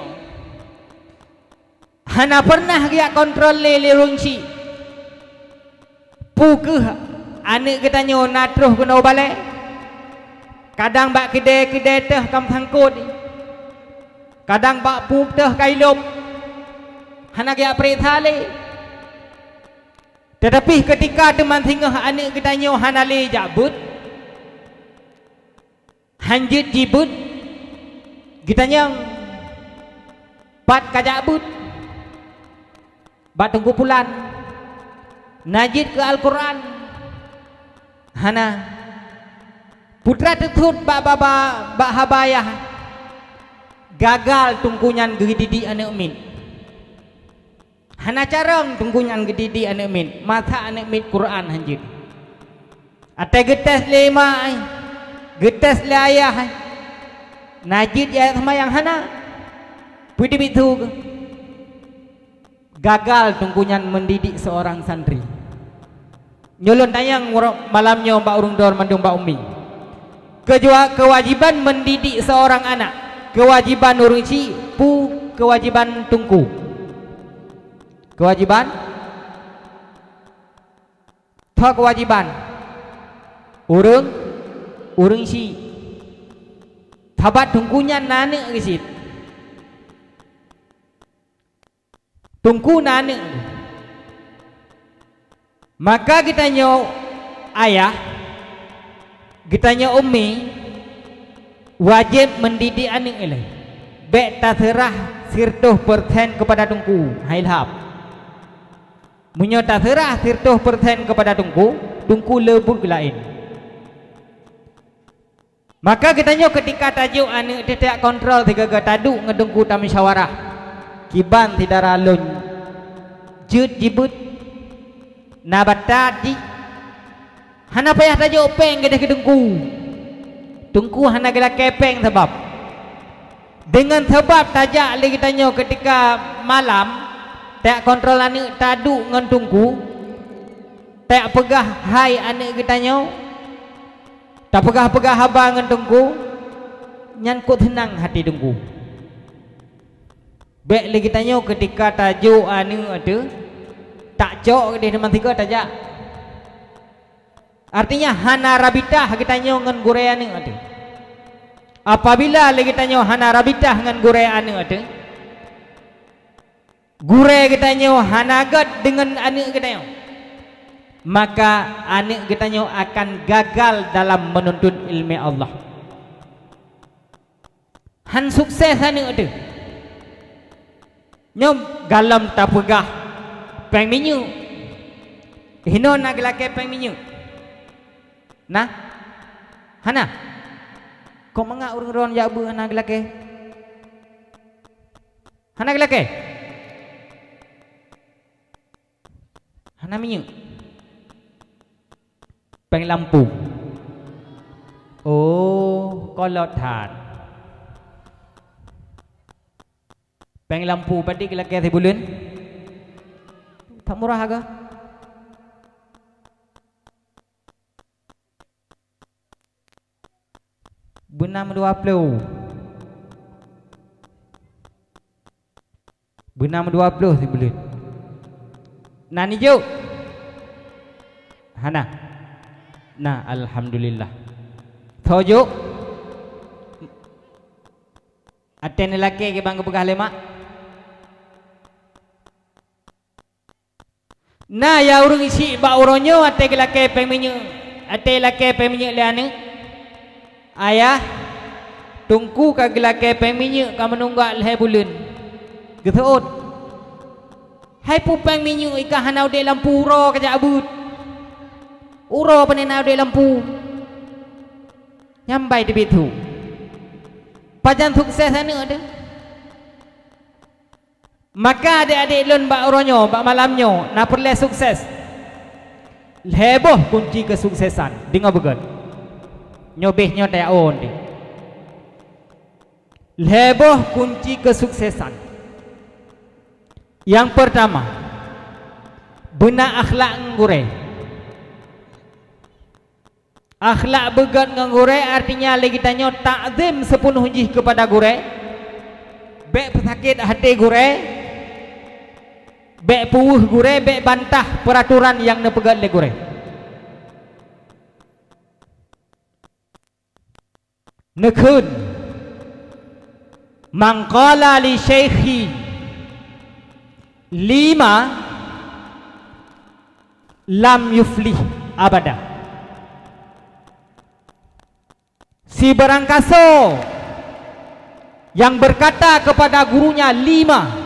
hana pernah dia kontrol lele rungsi puke anak kita nyo natruh kena balik kadang bak kede teh kam thangkut kadang bak pup teh kailop hana dia prethale tetapi ketika teman tinggal anak kita nyo hana le jabut hanjit jibut kita nyang pat kajabut bat tunggu pulan najid ke Al-Quran hana putra tetut bak habayah gagal tungkunyan gedidi anak min hana carang tungkunyan gedidi anak min mata anak min Quran hanjid ate getes lima getes le ayah najid ya sama yang hana putih itu gagal tungkunyan mendidik seorang santri nyolon tayang malamnya mbak urung dor mandung mbak umi kewajiban mendidik seorang anak kewajiban urung ci pu kewajiban tungku kewajiban tho kewajiban urung ci tabat tungkunya nane gesit tungku nane. Maka kita nyo ayah, kita nyo ummi wajib mendidik anak ilai. Bek terserah 100% kepada tungku. Hailhap. Munyo terserah 100% kepada tungku lebur ke lain. Maka kita nyo ketika tajuk anak tidak kontrol tiga taduk ngedungku tam musyawarah. Kiban tidak ralun jut jibut nabatadi hana payah tajuk peng gede ke tungku hana gela kepeng sebab dengan sebab tajak lagi tanya ketika malam tak kontrol anak taduk ngan tungku tak pegah hai anak kita nyo tak pegah-pegah abang ngan tungku nyankut tenang hati tungku. Baik lagi tanya ketika tajuk anu ada tak jok di teman tiga tajak. Artinya hana rabitah kita tanya ngan gurei anu ada. Apabila lagi tanya hana rabitah ngan gurei anu ada, gurei kita tanya hana gad dengan anu kita tanya, maka anu kita tanya akan gagal dalam menuntut ilmu Allah. Han sukses anu ada. Nyom galam tak pegah peng minyu hino nak laki peng minyu nah hana kau mengak urang-urang jabu anak laki hana laki hana minyu peng lampu oh kolot han peng lampu padik laki si bulan tak murah aga benam 20 si bulan nani jo hana nah alhamdulillah tojo aten laki ke bang kepegah lemak. Nah ya urang isi ba uronyo ate laki peminyu ate laki peminyu leane ayah tungku ka laki peminyu ka menunggak le bulan geteut hai pu peminyu ika hanau de lampu uro ka jabut uro panenau de lampu nyambai de bitu pajan sukses anu ada. Maka adik-adik lun bak uronyo bak malamnyo nak perlu sukses heboh kunci kesuksesan dengar begat nyobehnya tak on di heboh kunci kesuksesan yang pertama benar akhlak ngure akhlak begat ngure artinya lagi tanya takzim sepenuh jih kepada gure bek pesakit hati gure bek puuh gure bek bantah peraturan yang nepegat le gure nekun mangqala li syekhi 5 lam yuflih abada si barangkaso yang berkata kepada gurunya 5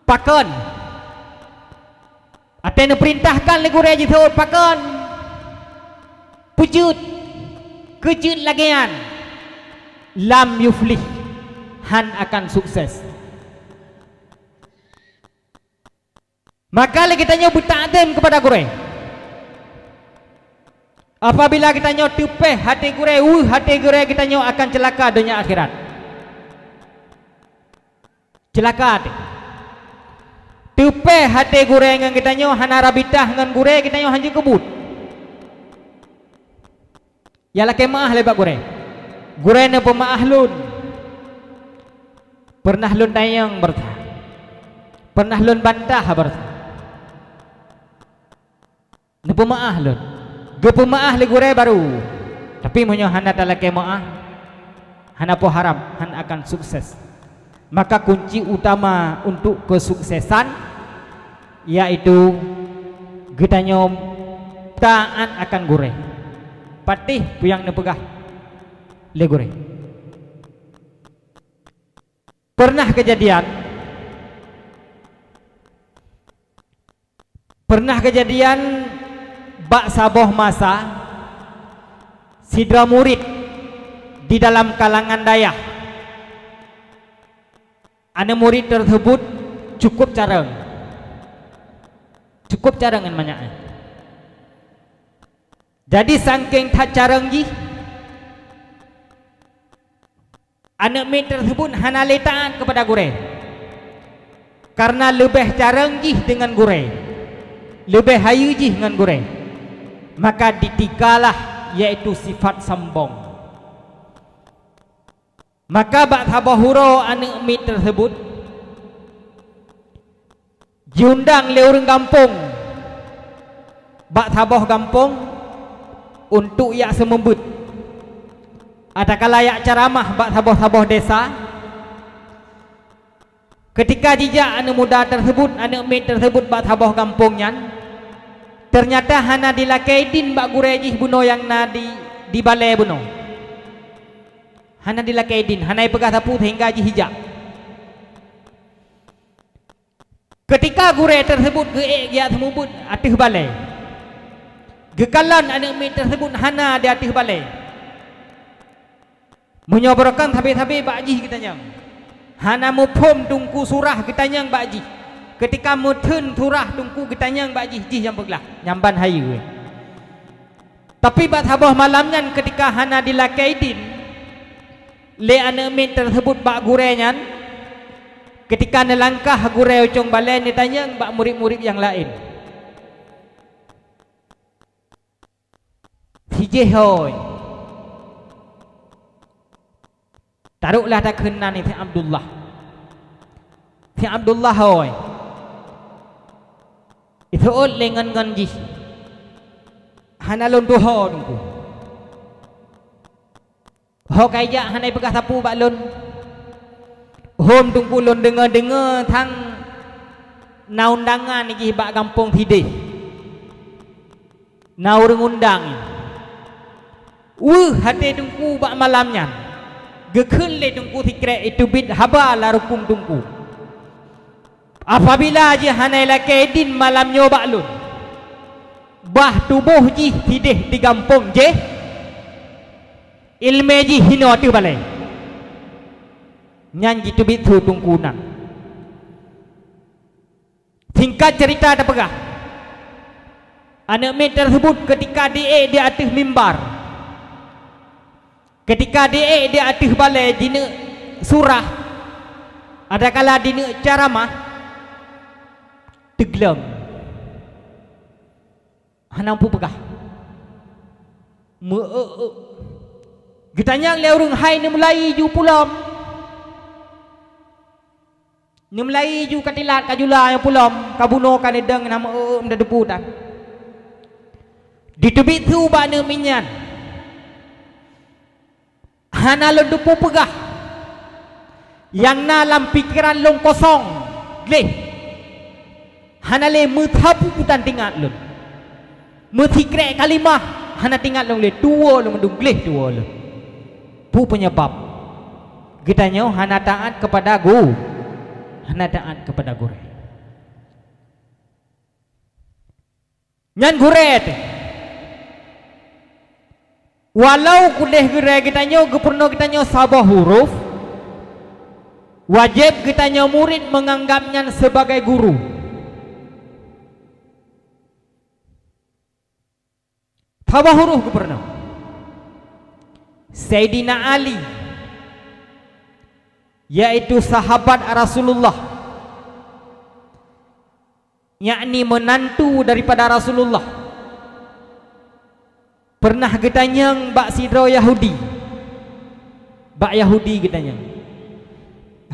pakon atene perintahkan le guru aja thot pakon pujut kejut lagian lam yuflih han akan sukses. Maka kita nyo bertakdim kepada guru apabila kita nyo tupeh hati guru kita nyo akan celaka dunia akhirat celaka hati. Tupe hati gure ngan kita nyo hana rabitah ngan gure kita nyo hanji kebut. Ya la kemaah lebak gure. Gure ne pemaah lun. Pernah lun tayang berta. Pernah lun bantah berta. Ne pemaah lun. Ge pemaah le gure baru. Tapi munyo hana ta la kemaah hana po haram han akan sukses. Maka kunci utama untuk kesuksesan yaitu getanya taat akan gure. Patih puyang nepegah le gure. Pernah kejadian bak saboh masa sidra murid di dalam kalangan dayah. Ana murid tersebut cukup careng banyak. Jadi saking tak careng ji, anak murid tersebut hana letaan kepada gure. Karena lebih careng ji dengan gure, lebih hayu ji dengan gure, maka ditikalah yaitu sifat sombong. Maka bak sabahuro anak mit tersebut diundang le orang kampung, bak sabah kampung untuk yak semembut. Ada kala yak ceramah bak sabah-sabah desa. Ketika jejak anak muda tersebut, anak mit tersebut bak sabah kampungnya, ternyata hana dilakaidin bak gurejih buno yang na di balai buno. Hana dilakaidin, hana pegah sapu hingga hijab. Ketika gure tersebut dia semubut atih balai. Gekalan anak mit tersebut hana di atih balai. Menyoborkan tabi-tabi bakji kitanya. Hana mupom tungku surah kitanya bakji. Ketika mutun surah tungku kitanya bakji jih yang beglah nyamban hayu. Tapi bat habah malamnya ketika hana dilakaidin le anak mit tersebut bak gurenya, ketika nelangkah gure ucung balai ni tanya bak murid-murid yang lain. Hije hoy. Taruhlah tak kena ni Ti Abdullah. Ti Abdullah hoy. Itu lengan ganji. Hana lon tuho tungku. Ho kaya hanai pegah sapu bak lon. Hom tungku lon dengar-dengar tang na undangan iki bak kampung Tidih. Na urang undang. Hati tungku bak malamnya. Gekun le tungku tikre itu bid haba la rukung tungku. Apabila je hanai lakedin malam nyoba lun. Bah tubuh ji Tidih di kampung je. Ilme ji hino tu balai. Nyanyi tu bitu tungkunan. Tingkat cerita ada pegah. Anak mit tersebut ketika dia di atas mimbar. Ketika dia di atas balai dina surah. Ada kala dina ceramah teglam. Hanampu pegah. Getanya le urang hai ni mulai ju pulam. Ni mulai ju katilat kajula yang pulam, kabuno kan dedeng nama mda deputan. Ditebit tu bana minyan. Hana lo depu pegah. Yang na lam pikiran long kosong. Leh. Hana le muthapu putan tingat lun. Muthikre kalimah hana tingat long le tua long mendung leh tua lo. Pu penyebab kitanya hana taat kepada guru, hana taat kepada guru. Nyan gure walau kuliah gure kitanya gepurno kitanya sabah huruf, wajib kitanya murid menganggapnya sebagai guru. Sabah huruf gepurno. Sayyidina Ali yaitu sahabat Rasulullah, yakni menantu daripada Rasulullah, pernah getanyang bak sidro Yahudi. Bak Yahudi getanyang,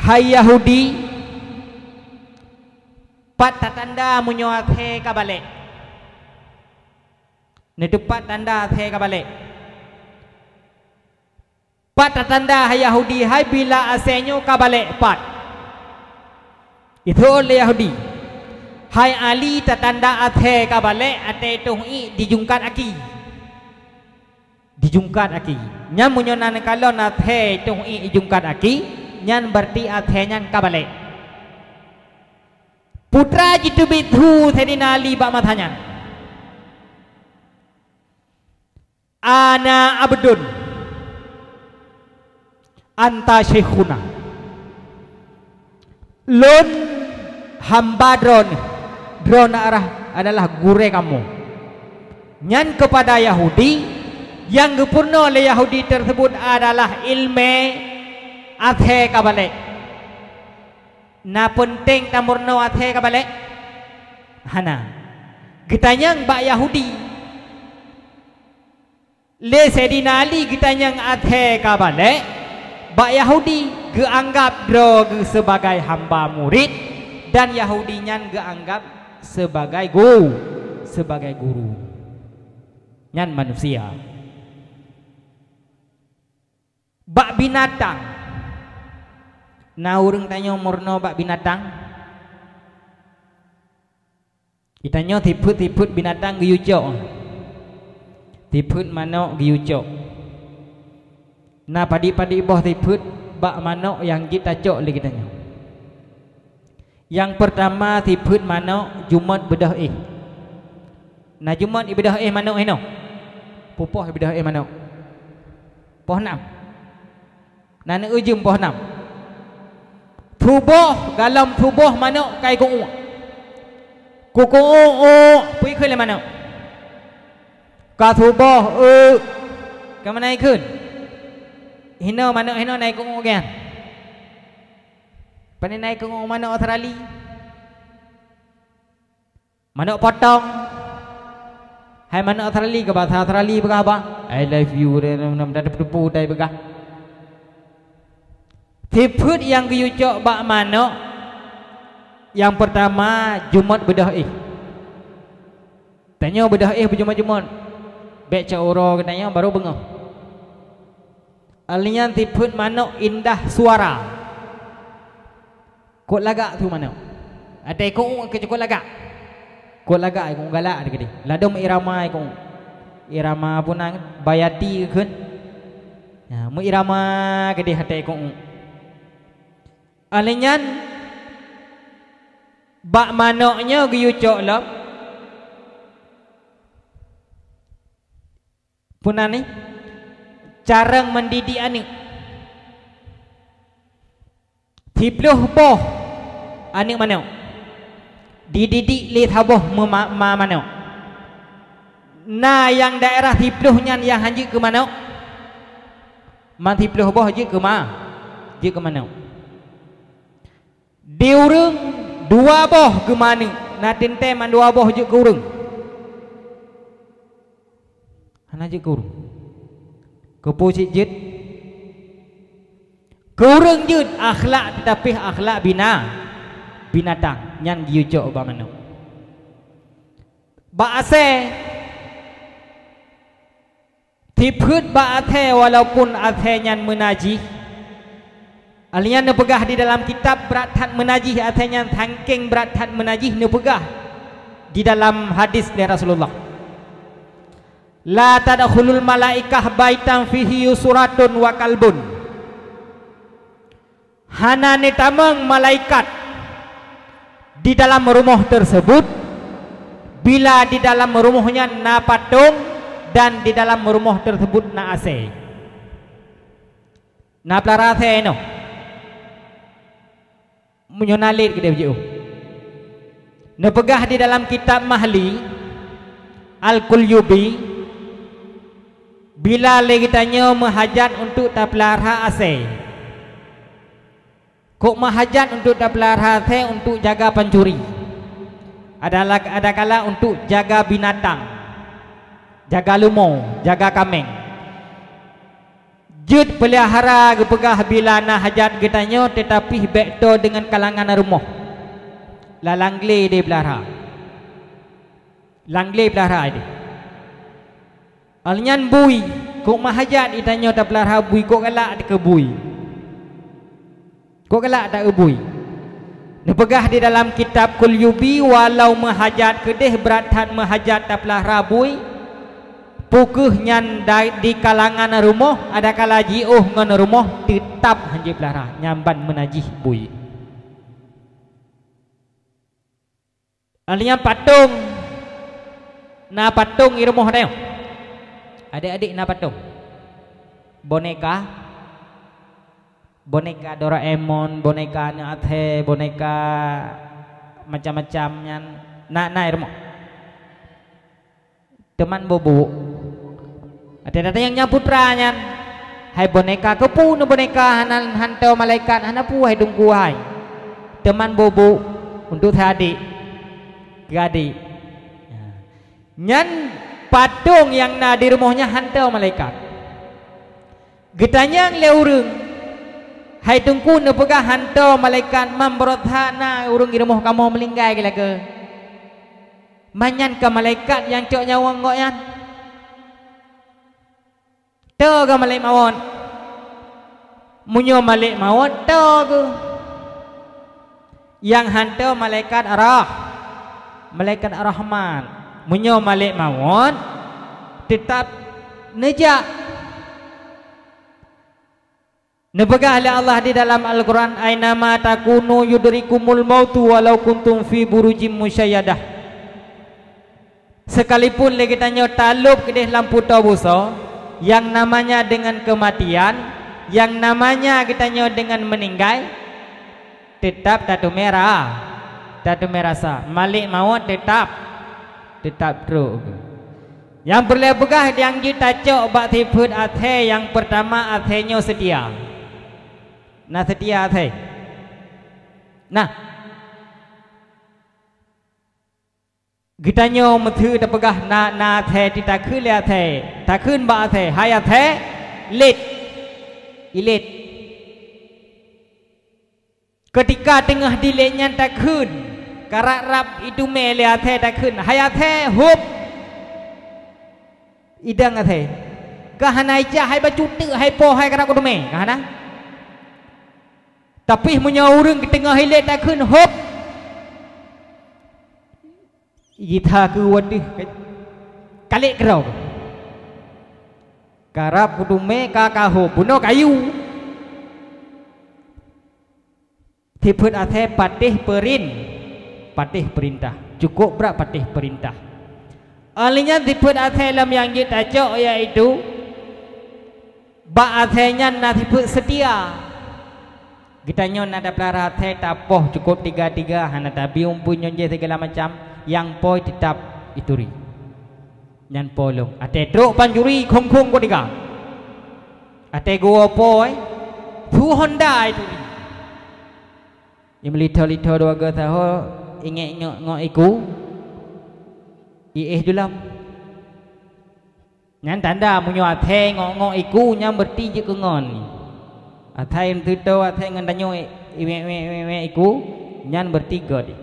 hai Yahudi, pat tanda munyoat he kabale. Nedupat tanda he kabale. Pat tanda hai Yahudi hai bila asenyo kabale pat. Itu oleh Yahudi. Hai Ali tatanda athe ka bale ate tuhi dijungkat aki. Dijungkat aki. Nyan munyonan kalau athe tuhi dijungkat aki, nyan berarti athe nyan ka bale. Putra jitu bithu Sayyidina Ali bak mathanyan. Ana abdun anta syekhuna. Lun hamba drone arah adalah gure kamu. Nyan kepada Yahudi, yang gepurna oleh Yahudi tersebut adalah ilmu athe kabale. Na penting tamurna athe kabale. Hana. Gitanyang bak Yahudi. Le Sayyidina Ali gitanyang athe kabale. Bak Yahudi geanggap dro sebagai hamba murid, dan Yahudi nyan geanggap sebagai guru. Nyan manusia. Bak binatang. Na urang tanya umurno bak binatang. Ditanya tiput binatang giyucok. Tiput manok giyucok. Na padi-padi boh tiput bak manok yang kita cok lagi tanya. Yang pertama tiput manok jumat bedah Na jumat ibadah manok heno. Pupoh ibadah manok. Poh 6. Na ne ujum poh 6. Tubuh dalam tubuh manok kai ku. Kuku pui khơi le manok. Ka tubuh ka manai khun. Hino manok hino naik ku gan. Pane naik ku manok australi. Manok potong. Hai manok australi ke bahasa australi begah ba? I love you nam dah depu dai begah. Tiput yang giyucok bak manok. Yang pertama jumat bedah Tanya bedah berjumat-jumat. Bek cauro katanya baru bengah. Alian tiput manok indah suara. Kok lagak tu manok. Ada ikut ke cukup lagak. Kok lagak ikut galak dekat dia. Ladom irama ikut. Irama punang bayati keun. Ya, mu irama ke dia hata ikut. Alinyan bak manoknya giyucok lop. Punan ni cara mendidik anak. Tipluh boh anak manok. Dididik li taboh ma manok. Na yang daerah tipluhnya yang hanji ke manok. Man tipluh boh je ke manok. Diurung dua boh ke mana? Na tente man dua boh je ke urung. Hana je ke urung. Ke posik jid. Ke urung jid akhlak tetapi akhlak binatang. Nyan giyucok ba mana? Ba ase. Tiput ba ate walaupun ate nyan menajih. Alian ne pegah di dalam kitab berat-hat menajih artinya tangking berat-hat menajih ne pegah di dalam hadis dari Rasulullah. La tadkhulul malaikah baitan fihi suratun wa kalbun. Hana ne tamang malaikat di dalam rumah tersebut bila di dalam rumahnya na patung dan di dalam rumah tersebut na AC. Na pelarase no. Menyonalit ke dia berjauh. Nepegah di dalam kitab Mahli Al-Qulyubi, bila lagi tanya mahajat untuk taplarha ase. Kok mahajat untuk taplarha ase untuk jaga pencuri. Ada kala untuk jaga binatang, jaga lumau, jaga kameng. Jud pelihara gepegah bila na hajat getanya tetapi bekto dengan kalangan rumah. La langle dia pelihara. Langle pelihara dia. Alnyan bui, kok mahajat ditanya tak pelihara bui, kok galak dia ke bui. Kok galak tak ke bui. Nepegah di dalam kitab Kulyubi walau mahajat kedih berathat mahajat taplah rabui pukuh nyan di kalangan rumah ada kala jiuh ngan rumah tetap hanji pelara nyamban menajih bui. Alinya patung na patung di rumah dia. Adik-adik na patung. Boneka Doraemon, boneka Athe, boneka macam-macamnya na rumah. Teman bobo. Ada yang nyaputranya. Hai boneka kepu na boneka hanan hantau malaikat hanapu hai dungku hai. Teman bobo untuk adik. Gadi. Nyan patung yang na di rumahnya hantau malaikat. Getanya le urang. Hai tungku na pegah hantau malaikat mamberothana urang di rumah kamu melinggai gila ke. Manyan ke malaikat yang cok nyawa ngok yan. To ke malaikat mawon. Munyo malaikat mawon to ke. Yang hantau malaikat arah. Malaikat Ar-Rahman. Munyo malaikat mawon tetap nejak. Nebegah oleh Allah di dalam Al-Quran, ainama takunu yudrikumul mautu walau kuntum fi burujim musyayadah. Sekalipun lagi tanya talup ke lampu tabuso, yang namanya dengan kematian, yang namanya kita tanya dengan meninggal, tetap tatu merah. Tatu merasa malik mawon tetap teruk. Yang berlebegah yang kita cok bak tiput athe yang pertama athenyo setia. Nah setia athe. Nah kita nyo methu tepegah na athe ditakun le athe, takun ba athe, hai athe ilit. Ketika tengah diletnya takun karak rap itu mele athe takun hayathe hub idang athe kahana ija hai bacutu hai po hai karak kudume kahana tapi munya urang di tengah hilet takun hub itha ku wadih kalik kerau karap kudume kakaho buno kayu tiput athe patih perintah cukup berat patih perintah. Alinya tiput athe lam yang kita cok yaitu ba athenya na tiput setia. Kita nyon ada pelara athe tapoh cukup tiga hana tabi umpunya je segala macam yang poi tetap ituri. Nyan polong ate truk panjuri khong ko tiga. Ate go poi tu Honda ituri. Yang melito dua ke tahu ingat ngok iku julam nyan tanda munyo athe ngok iku nyam berti je ke ngon athe tu to athe ngan tanyo iku nyan bertiga di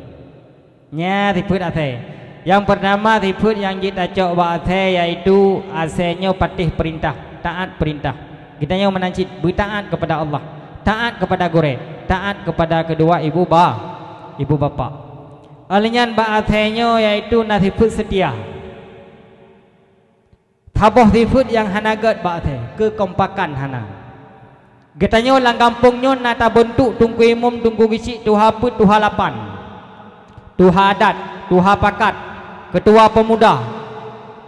nya tiput athe yang pertama tiput yang kita cok ba athe yaitu asenyo patih perintah taat perintah kita nyo menancit bertaat kepada Allah taat kepada gore taat kepada kedua ibu bapa. Alinyan ba athenyo yaitu nathiput setia. Taboh tiput yang hanagat ba athe kekompakan hana. Getanyo lang kampungnya nata bentuk tungku imum tungku gisi tuha put tuha lapan. Tuha adat, tuha pakat, ketua pemuda.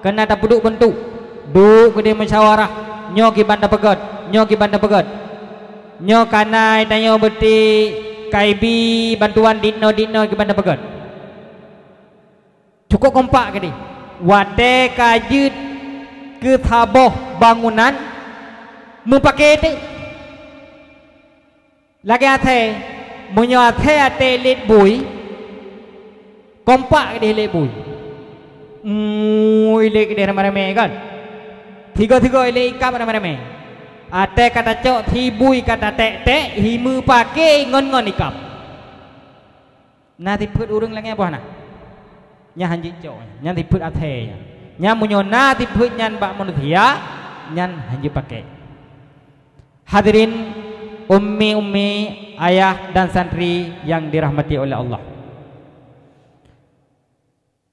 Kena ta duduk bentuk. Duk gede musyawarah, nyo ki banda pegat. Nyo kanai tanyo beti kaibi bantuan dino ki banda pegat. Cukup kompak ke ni. Wate kajut ke taboh bangunan mupakai tu. Lagi athe munyo athe lit bui kompak ke dia lit bui. Ilik ke dia ramai-ramai kan. Tiga ilik ikap ramai-ramai. Ate kata cok thi bui kata tek himu pakai ngon ikap. Nanti put urang lagi apa nak? Nya hanji cok nyan tiput athe nya munyo na tiput nyan bak manusia nyan hanji pakai. Hadirin ummi ayah dan santri yang dirahmati oleh Allah.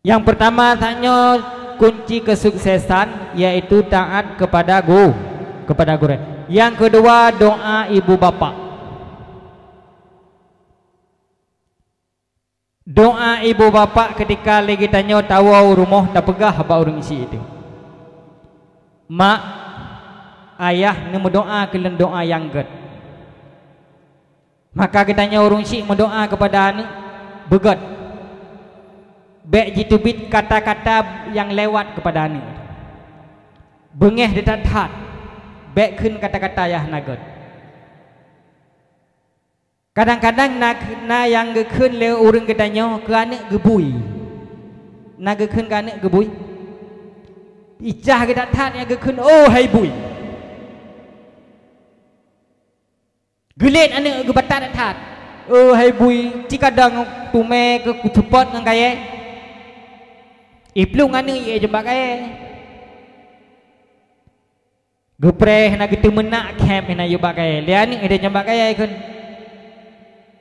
Yang pertama tanya kunci kesuksesan yaitu taat kepada guru. Yang kedua doa ibu bapa. Doa ibu bapa ketika lagi tanya tawau rumah tak pegah apa orang isi itu. Mak ayah ni mendoa kalian doa yang ged. Maka kita tanya orang isi mendoa kepada anak beged. Bek jitubit kata-kata yang lewat kepada anak. Bengeh detat-hat. Bek kun kata-kata yang naged. Kadang-kadang na yang gekun le orang katanya ke anak gebui. Na gekun ke anak gebui. Ijah kita tat yang gekun oh hai bui. Gelit anak gebatat tat. Oh hai bui, cikadang tume ke cepat ngan kaya. Iplung anak ye jembak kaya. Gepreh na gitu menak camp na jembak kaya. Le anak ada jembak kaya kun.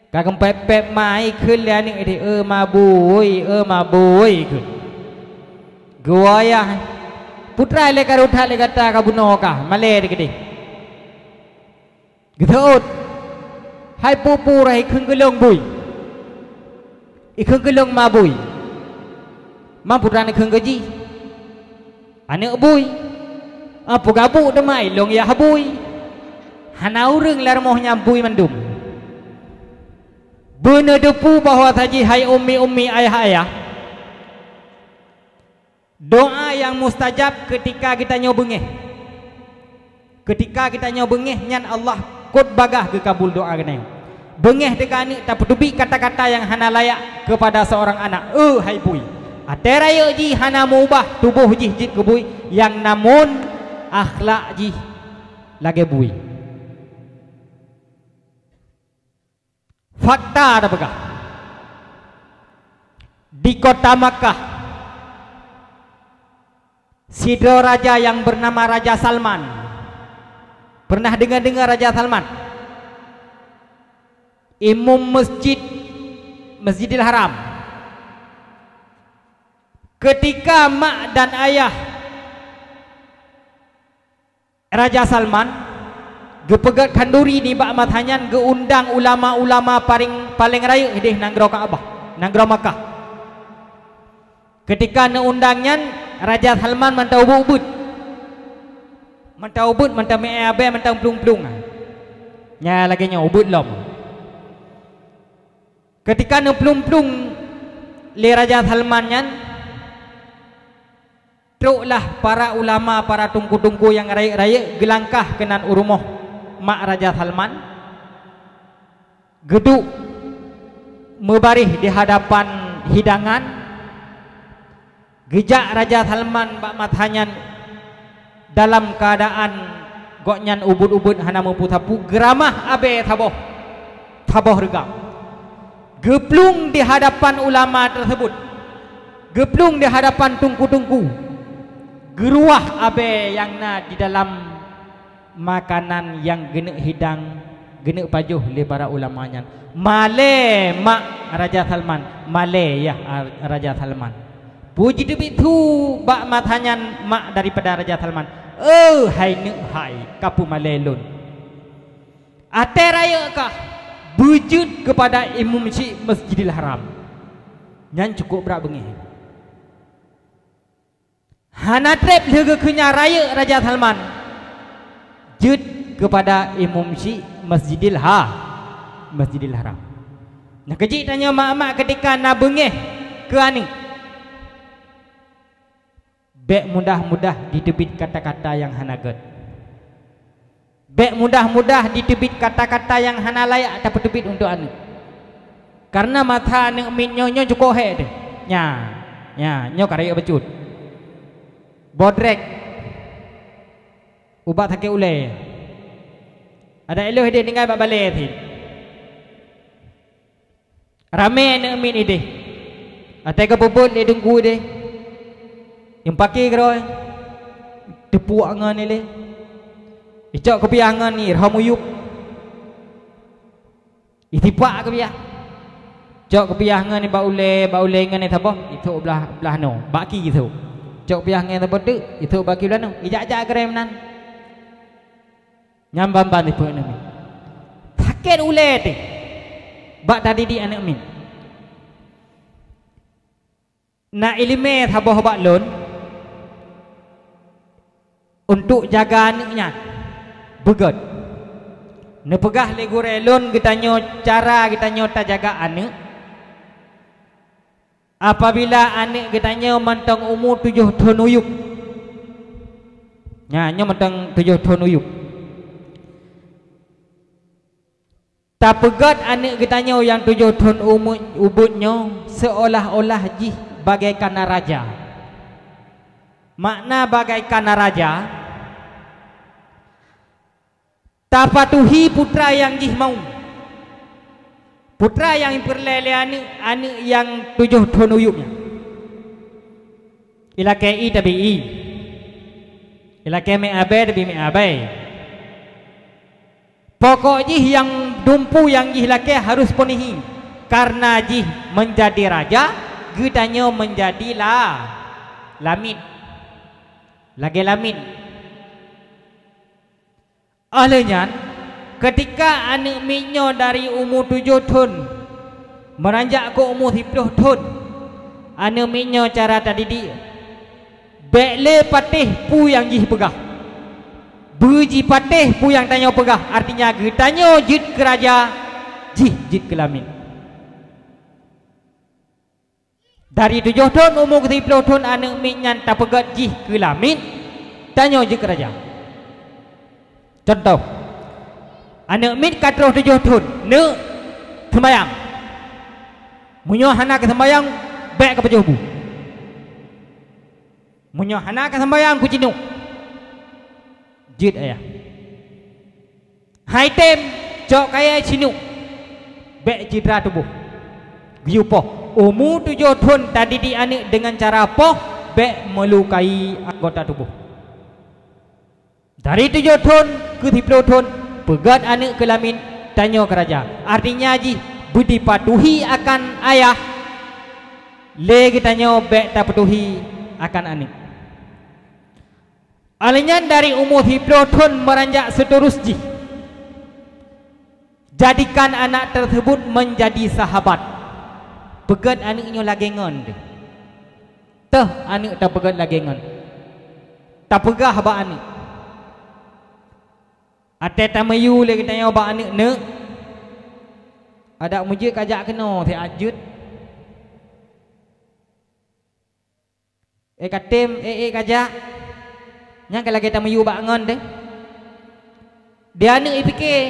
Kagam pep maiขึ้นแล้วนี่ไอ้มาบุยขึ้นกวายพุทธายเลกรุธาเลกตาkabuno ka male dikit githot hai pu rai khung kelong bui I khung kelong ma bui ma putra ni khung gaji ane bui apu gabu demai long ya bui hanau reung lar moh nyam bui mandum. Benar depu bahawa tadi hai ummi ayah doa yang mustajab ketika kita nyobengeh. Ketika kita nyobengeh nyan Allah kot bagah ke kabul doa kena. Bengeh dekat ni tak pedubi kata-kata yang hana layak kepada seorang anak. Hai bui. Ateraya ji hana mengubah tubuh ji jit ke bui yang namun akhlak ji lagi bui. Fakta ada begah. Di kota Makkah sidra raja yang bernama Raja Salman. Pernah dengar Raja Salman? Imam Masjidil Haram. Ketika mak dan ayah Raja Salman gepegat kanduri ni bak mathanyan geundang ulama-ulama paling raya deh nanggro Kaabah, nanggro Makkah. Ketika neundangnya Raja Salman mantau ubud. Mantau ubud, mantau meabe, mantau plung-plung. Nya lagi nya ubud lom. Ketika ne plung-plung le Raja Salman nyan truklah para ulama, para tungku-tungku yang raya-raya gelangkah kenan urumoh mak Raja Salman geduk mebarih di hadapan hidangan. Gejak Raja Salman bak mathanyan dalam keadaan goknyan ubud-ubud hana mempu-tapu geramah abe taboh regam geplung di hadapan ulama tersebut, geplung di hadapan tungku-tungku, geruah abe yang na di dalam makanan yang genek hidang, genek pajuh le para ulamanya. Male mak Raja Salman, male ya Raja Salman. Puji debit tu bak mathanyan mak daripada Raja Salman. Hai nek hai kapu malelun. Ate raya kah wujud kepada Imam Masjidil Haram. Nyan cukup berak bengih. Hana trep lega kunya raya Raja Salman. Jud kepada Imam Masjidil Haram. Nah kecik tanya mak-mak ketika nak bengih ke ani. Bek mudah-mudah ditebit kata-kata yang hana ged. Bek mudah-mudah ditebit kata-kata yang hana layak dapat tebit untuk ani. Karena mata nek minyo cukup he deh. Nya nyo karaya becut. Bodrek ubat hake ule. Ada eloh dia dengan bak balik thi. Rame nek min ide. Atai ke bobot le dengku de. Yang pakai keroi. Tepuak ngan ni le. Icak kopi angan ni rahmuyup. Itipak ke biah. Cok ke biah ngan ni baule ngan ni apa? Itu belah no. Baki gitu. Cok biah ngan apa tu? Itu baki belah no. Ijak-jak krem nan. Nyambam ni pun ni. Takut ule tu. Bak tadi di anak min. Na ilme thaboh bak lon untuk jaga anaknya. Begot. Ne pegah le gurelon kita nyo cara kita nyo ta jaga anak. Apabila anak kita nyo mantang umur 7 tahun uyup. Nya nyo mantang 7 tahun uyup. Ta pegat anak kita nyo yang 7 tahun umur ubutnyo seolah-olah jih bagaikan raja. Makna bagaikan raja. Tak patuhi putra yang jih mau. Putra yang perlele anak yang 7 tahun uyupnya. Ila kei tabi i. Ila kei me abai tabi me abai. Pokok jih yang dumpu yang jih laki harus penuhi. Karena jih menjadi raja, getanya menjadilah lamit. Lagi lamit. Olehnya ketika anak minyo dari umur 7 tahun meranjak ke umur 10 tahun, anak minyo cara tadi di bekle patih pu yang jih pegah, berji patih pu yang tanya pegah. Artinya getanya jid keraja, jid kelamin. Dari 7 tahun umur ke 10 tahun anak minyan tak pegat jih kelamin, tanya jid keraja. Contoh, anak min katroh 7 tahun, ne sembayang. Munyo hana ke sembayang, bek ke pejubu. Munyo hana ke sembayang ku cinuk. Jid ayah. Hai tem, cok kaya cinuk. Bek jidra tubuh. Giupoh. Umur 7 tahun tadi di anak dengan cara poh, bek melukai anggota tubuh. Dari 7 tahun ke 10 tahun pegat anak kelamin, tanya keraja. Artinya ji budi patuhi akan ayah, lagi tanya bek tak patuhi akan anak. Alanya dari umur 10 tahun meranjak seterus ji, jadikan anak tersebut menjadi sahabat. Pegat anaknya lagi ngon. Teh anak tak pegat lagi ngon. Tak pegah ba anak. Ate tamayu le kita nyo ba anak ne. Ada mujud kajak kena ti ajut. Katem kajak. Nya kalau kita mayu ba ngon deh. Dia anak fikir.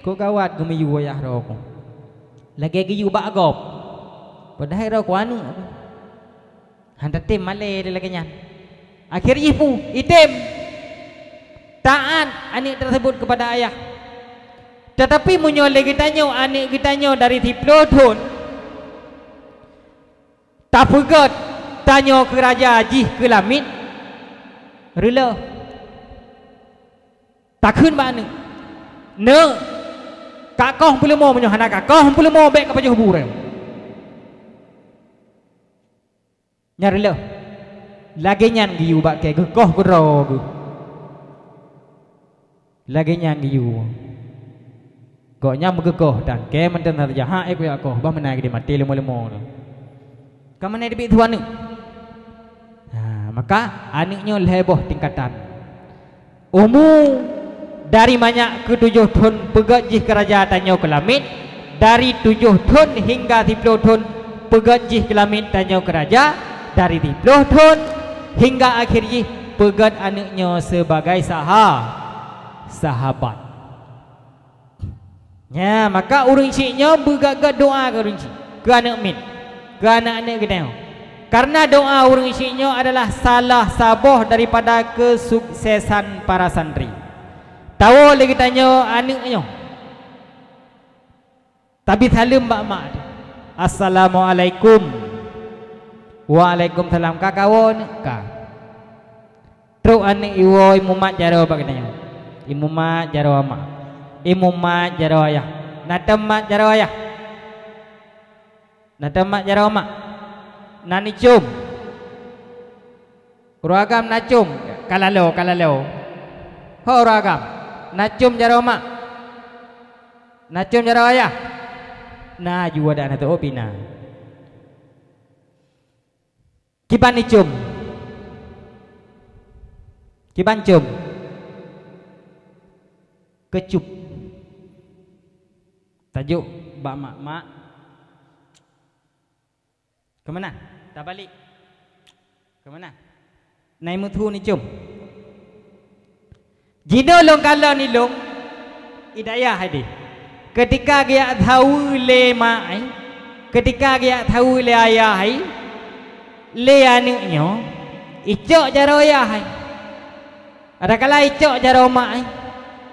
Ko gawat ko mayu wayah ro ko. Lagi giyu ba agop. Padahal ro ko anu. Handa tem male dia lagi nya. Akhirnya pu item taat anak tersebut kepada ayah. Tetapi munyole kita nyo anak kita nyo dari 10 tahun tak pegat tanya ke raja jih ke lamit rela takun ba anak ne kakoh pula mo munyo hana kakoh pula mo bek ka pajuh burem nyarela lagi nyan giu ba ke gekoh gro gu lagi nyang giu kok nyam gekoh dan ke menten saja ha aku ya koh ba menai di mati lemo-lemo ka menai di tuan ni. Maka anaknya leboh tingkatan umur dari banyak ke 7 tahun pegat jih kerajaan tanya kelamit, dari 7 tahun hingga 10 tahun pegat jih kelamit tanya keraja, dari 10 tahun hingga akhir jih pegat anaknya sebagai sahabat. Ya, maka urang ciknya bergagak doa ke urang cik, ke anak min, ke anak-anak kita. Karena doa urang ciknya adalah salah saboh daripada kesuksesan para santri. Tahu lagi tanya anaknya. Tapi salam mak-mak. Assalamualaikum. Waalaikumsalam. Kakawon ka. Terus anak iwo imumat jaro apa katanya? Imumat jaro ama. Imumat jaro ayah. Natamat jaro ayah. Natamat jaro mak. Nani cum. Uragam nacum. Kalalo. Ho uragam. Nacum jaro mak. Nacum jaro ayah. Na jua dah natu opina. Kiban ni cum. Kiban cum. Kecup. Tajuk bak mak. Ke mana? Tak balik. Ke mana? Nai muthu ni cum. Jino long kalau ni long hidayah hadi. Ketika dia tahu le mai, ketika dia tahu le ayah hai, le anaknya, icok jaro ayah hai. Ada kala icok jaro mak hai,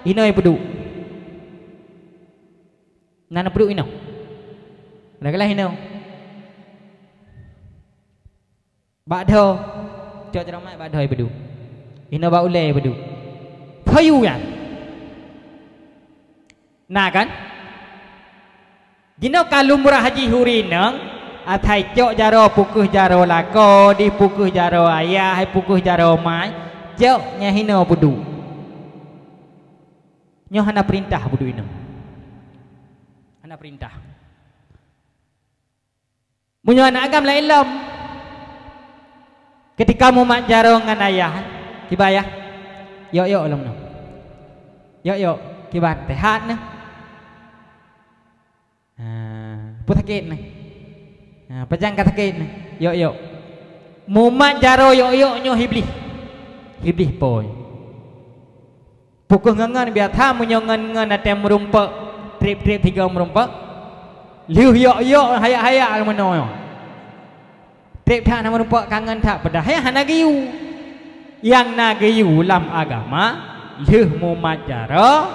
ino yang peduk. Nana peduk ino. Ada kala ino. Bakdo, cok jaro mak bakdo yang peduk. Ino bak ule yang peduk. Payu kan? Nah kan? Jino kalau murah haji hurinang, atai cok jaro pukuh jaro lako, di pukuh jaro ayah, hai pukuh jaro mai, cok nyahino budu. Nyo hana perintah budu ino. Hana perintah. Munyo anak agam la ilm. Ketika mu mak jaro ngan ayah, tiba ayah. Yo lom no. Yo kibat tehat na. Putakit na. Pajang katakit na. Yo. Mumat jaro yo nyo hiblis poy. Pukul ngangan biar tha munyo ngan atem merumpak. Trip 3 merumpak. Liu yo haya almano. Trip tha na merumpak kangen tha pedah haya hanagiu. Yang nagiu lam agama liu mumat jaro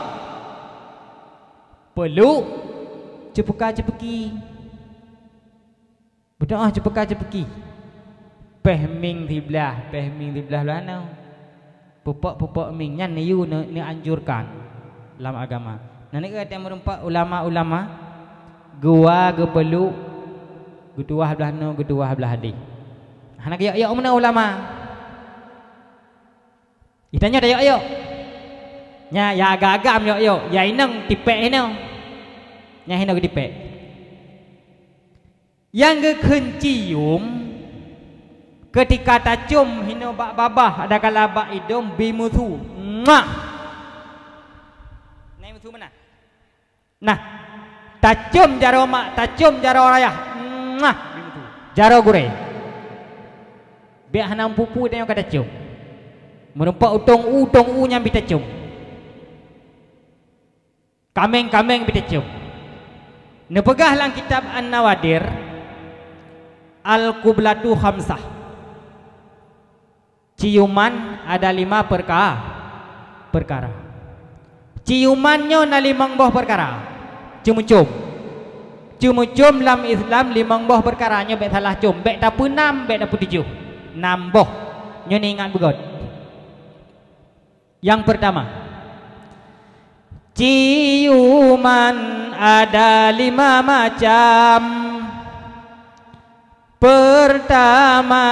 perlu cepeka-cepeki. Berdoa cepeka-cepeki. Pehming tiblah lana. Pupuk ming nyan niu ni anjurkan dalam agama. Nani kata merumpak ulama-ulama gua ge perlu gedua belah no gedua belah hadi. Hanak yo mana ulama? Ditanya dah yo. Nya ya agam yo. Ya inang tipek hino. Nya hino ke tipek. Yang ke kencium ketika tacum hino bak babah ada kala bak idom bimuthu. Mwah. Nai muthu mana? Nah, tacum jaro mak, tacum jaro rayah. Mwah, bimuthu. Jaro gure. Biak hanam pupu dia kata tacum. Merempak utong u nyambi tacum. Kameng bitacum. Nepegah lang kitab An-Nawadir Al-Qublatu Khamsah. Ciuman ada 5 perkara. Ciumannya na 5 buah perkara. Cumucum lam Islam 5 buah perkaranya bek salah cum. Bek tapu 6, bek tapu 7. 6 buah. Nyo ni ingat begot. Yang pertama, ciuman ada 5 macam. Pertama,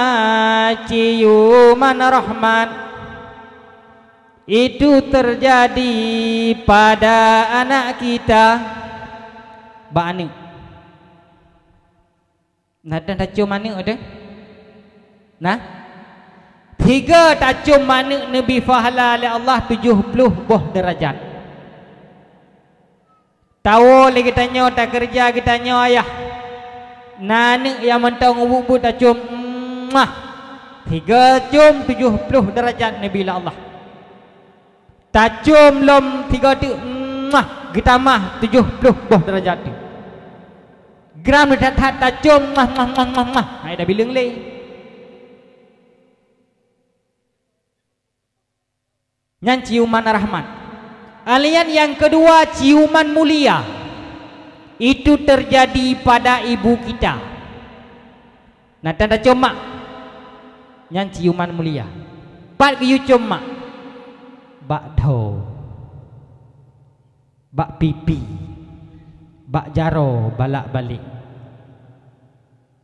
ciuman rahmat. Itu terjadi pada anak kita. Bani. Nah, dan cium mana ada? Nah, 3 tacum mana Nabi fahala oleh Allah 70 buah derajat. Tahu lagi kita nyo tak kerja kita nyo ayah. Nanik yang mentang ubuk tacum. 3 cum 70 derajat Nabi Allah. Tacum lom 3 tu. Kita mah 70 buah derajat tu. Gram dekat tacum hai dah bilang le. Yang ciuman rahmat. Alian yang kedua ciuman mulia. Itu terjadi pada ibu kita. Nah tanda cuma yang ciuman mulia. 4 kiu cuma bak do, bak pipi, bak jaro balak balik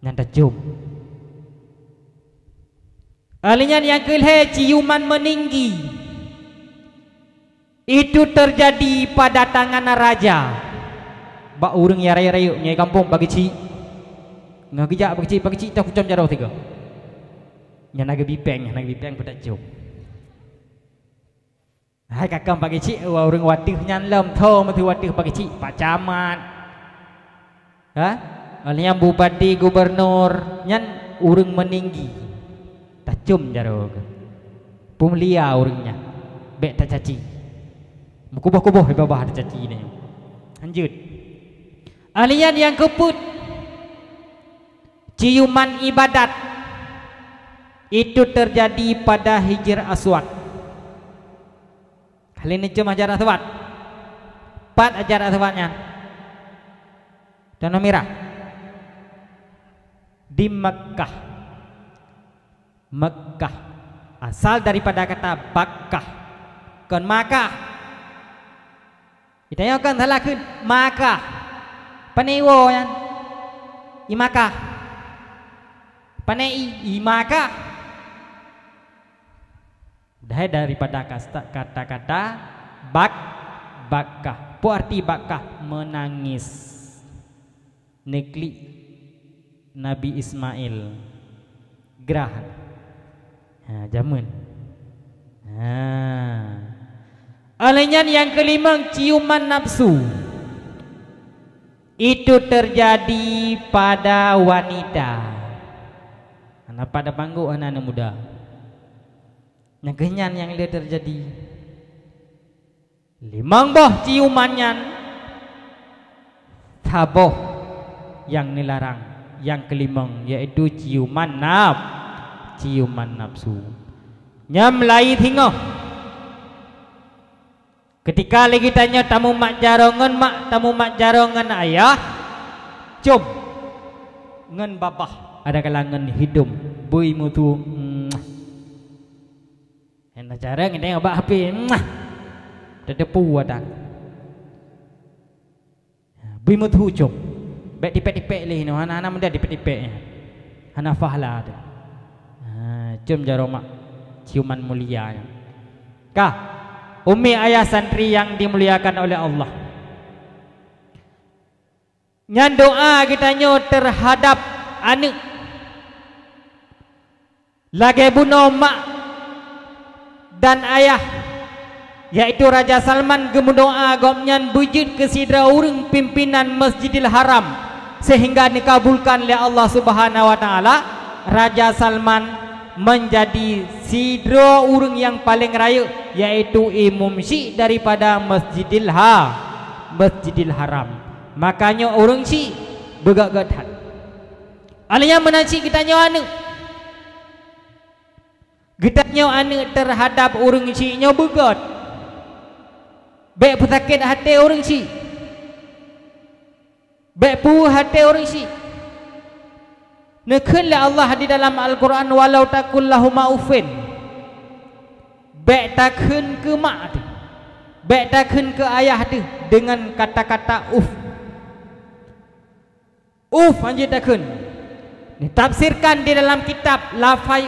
nyanda jum. Alinya yang kelih ciuman meninggi itu terjadi pada tangan raja. Bak urang ya raya-raya nyai kampung bagi ci ngagejak bagi ci tak kucam jaro tiga nya naga bipeng pada jum. Hai kakam bagi ci urang watih nyan lam tho mati watih bagi ci pak camat ha alinya bupati gubernur nyan urang meninggi tak cum jaro pumlia urangnya bek tak caci kubuh-kubuh ibabah ada caci ni lanjut. Alian yang keput ciuman ibadat itu terjadi pada Hijr Aswad. Kali ini cuma Hajar Aswad 4 Hajar Aswadnya dan merah di Mekah. Mekah asal daripada kata Bakkah kan Makkah. Kita yang akan salah kun Makkah panewo yan Imakah panei Imakah daripada kata-kata Bakkah. Apa arti Bakkah? Menangis. Negeri Nabi Ismail gerahan jamun. Alenyan yang kelima ciuman nafsu itu terjadi pada wanita. Anak pada panggung anak-anak muda. Yang kenyan yang dia terjadi 5 boh ciumannya taboh yang dilarang. Yang kelima yaitu ciuman nafsu. Nyamlai thingoh. Ketika lagi tanya tamu mak jarongan mak, tamu mak jarongan ayah, cum ngen babah ada kalangan hidung bui mutu. Enak cara kita ngabak HP. Terdepu ada. Bui mutu cum. Bek dipek-dipek leh no, anak-anak muda dipek-dipeknya. Hana fahla ada. Cum jaromak ciuman mulia. Kah? Umi ayah santri yang dimuliakan oleh Allah. Nyan doa kita nyo terhadap anak. Lagi bunuh mak dan ayah, yaitu Raja Salman gemudoa gomnyan bujud ke sidra urang pimpinan Masjidil Haram sehingga dikabulkan oleh Allah Subhanahu wa taala. Raja Salman menjadi sidra urang yang paling raya, yaitu imam Syi'i daripada Masjidil Haram. Makanya orang Syi'i begak-gatat. Alanya menanci kita nyawa anak. Kita nyawa anak terhadap orang Syi'i nyawa begat. Baik pesakit hati orang Syi'i. Baik pu hati orang Syi'i. Nekenlah Allah di dalam Al-Quran walau takul lahu ma'ufin. Baik takun ke mak tu, baik takun ke ayah tu dengan kata-kata anjir takun. Ditafsirkan di dalam kitab lafai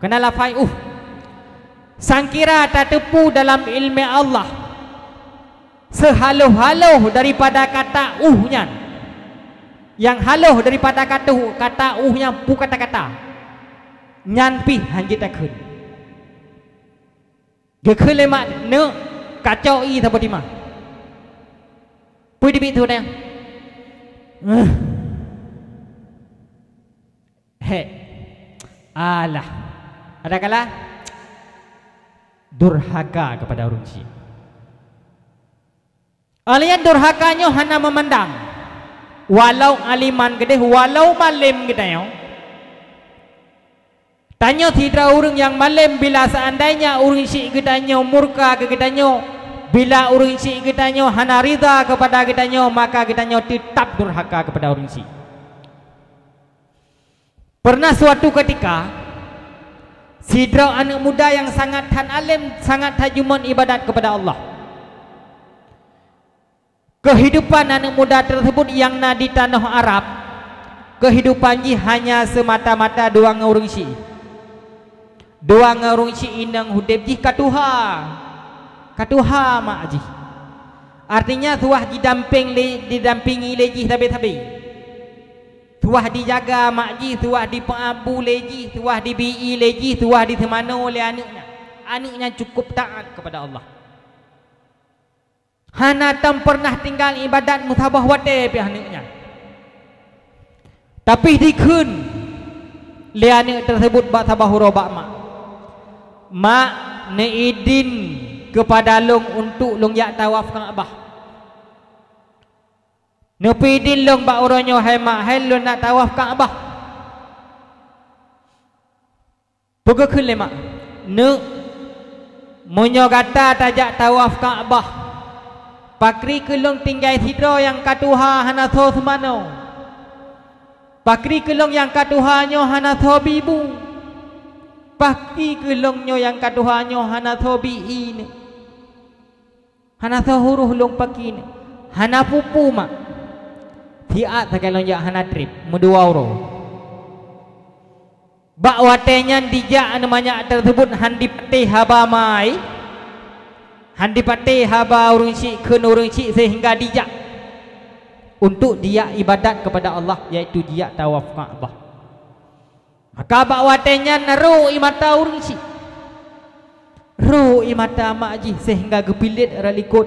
kena lafai sangkira tak tepu dalam ilmu Allah sehaluh-haluh daripada kata nya. Yang haluh daripada kata yang pu kata-kata nyan pi hanjit takun. Gekun lemak ne kacau i thapo di ma. Pui di bitu dah. Alah. Ada kala durhaka kepada orang Syi'i. Alian durhakanya hanya memandang. Walau aliman gede, walau malim kita yo. Tanya tidak orang yang malim bila seandainya orang Syi'i kita nyo murka ke kita nyo, bila orang Syi'i kita nyo hana rida kepada kita nyo, maka kita nyo tetap durhaka kepada orang Syi'i. Pernah suatu ketika sidra anak muda yang sangat alim, sangat tajuman ibadat kepada Allah. kehidupan anak muda tersebut yang di tanah Arab, kehidupan ji hanya semata-mata dua ngurung si inang hudib ji katuha mak ji. Artinya tuah didampingi leji tabi-tabi, tuah dijaga mak ji, tuah dipengabu leji, tuah dibii leji, tuah ditemano oleh anaknya cukup taat kepada Allah. Hana tam pernah tinggal ibadat mutabah wate pi anaknya. Tapi dikun le anak tersebut bak tabahuro bak mak neidin kepada long untuk long yak tawaf kang abah. Nepidin long bak oronyo hai mak hai long nak tawaf kang abah. Pegekun le mak ne monyo gata tajak tawaf kang abah. Pakri kelong tinggal hidro yang katuha hana tho semano. Pakri kelong yang katuhanyo hana tho bibu. Pakri kelongnya yang katuhanyo hana tho biin. Hana tho huruh long pakin. Hana pupu mak. Tiat sakalong ya hana trip medua euro. Bak watenya dijak namanya tersebut handi patih haba mai. Handi patih haba urung si keun urung si sehingga dijak untuk dia ibadat kepada Allah, yaitu dia tawaf Ka'bah. Maka bak watenya naru imata urung si. Ru imata mak ji sehingga gepilit ralikut.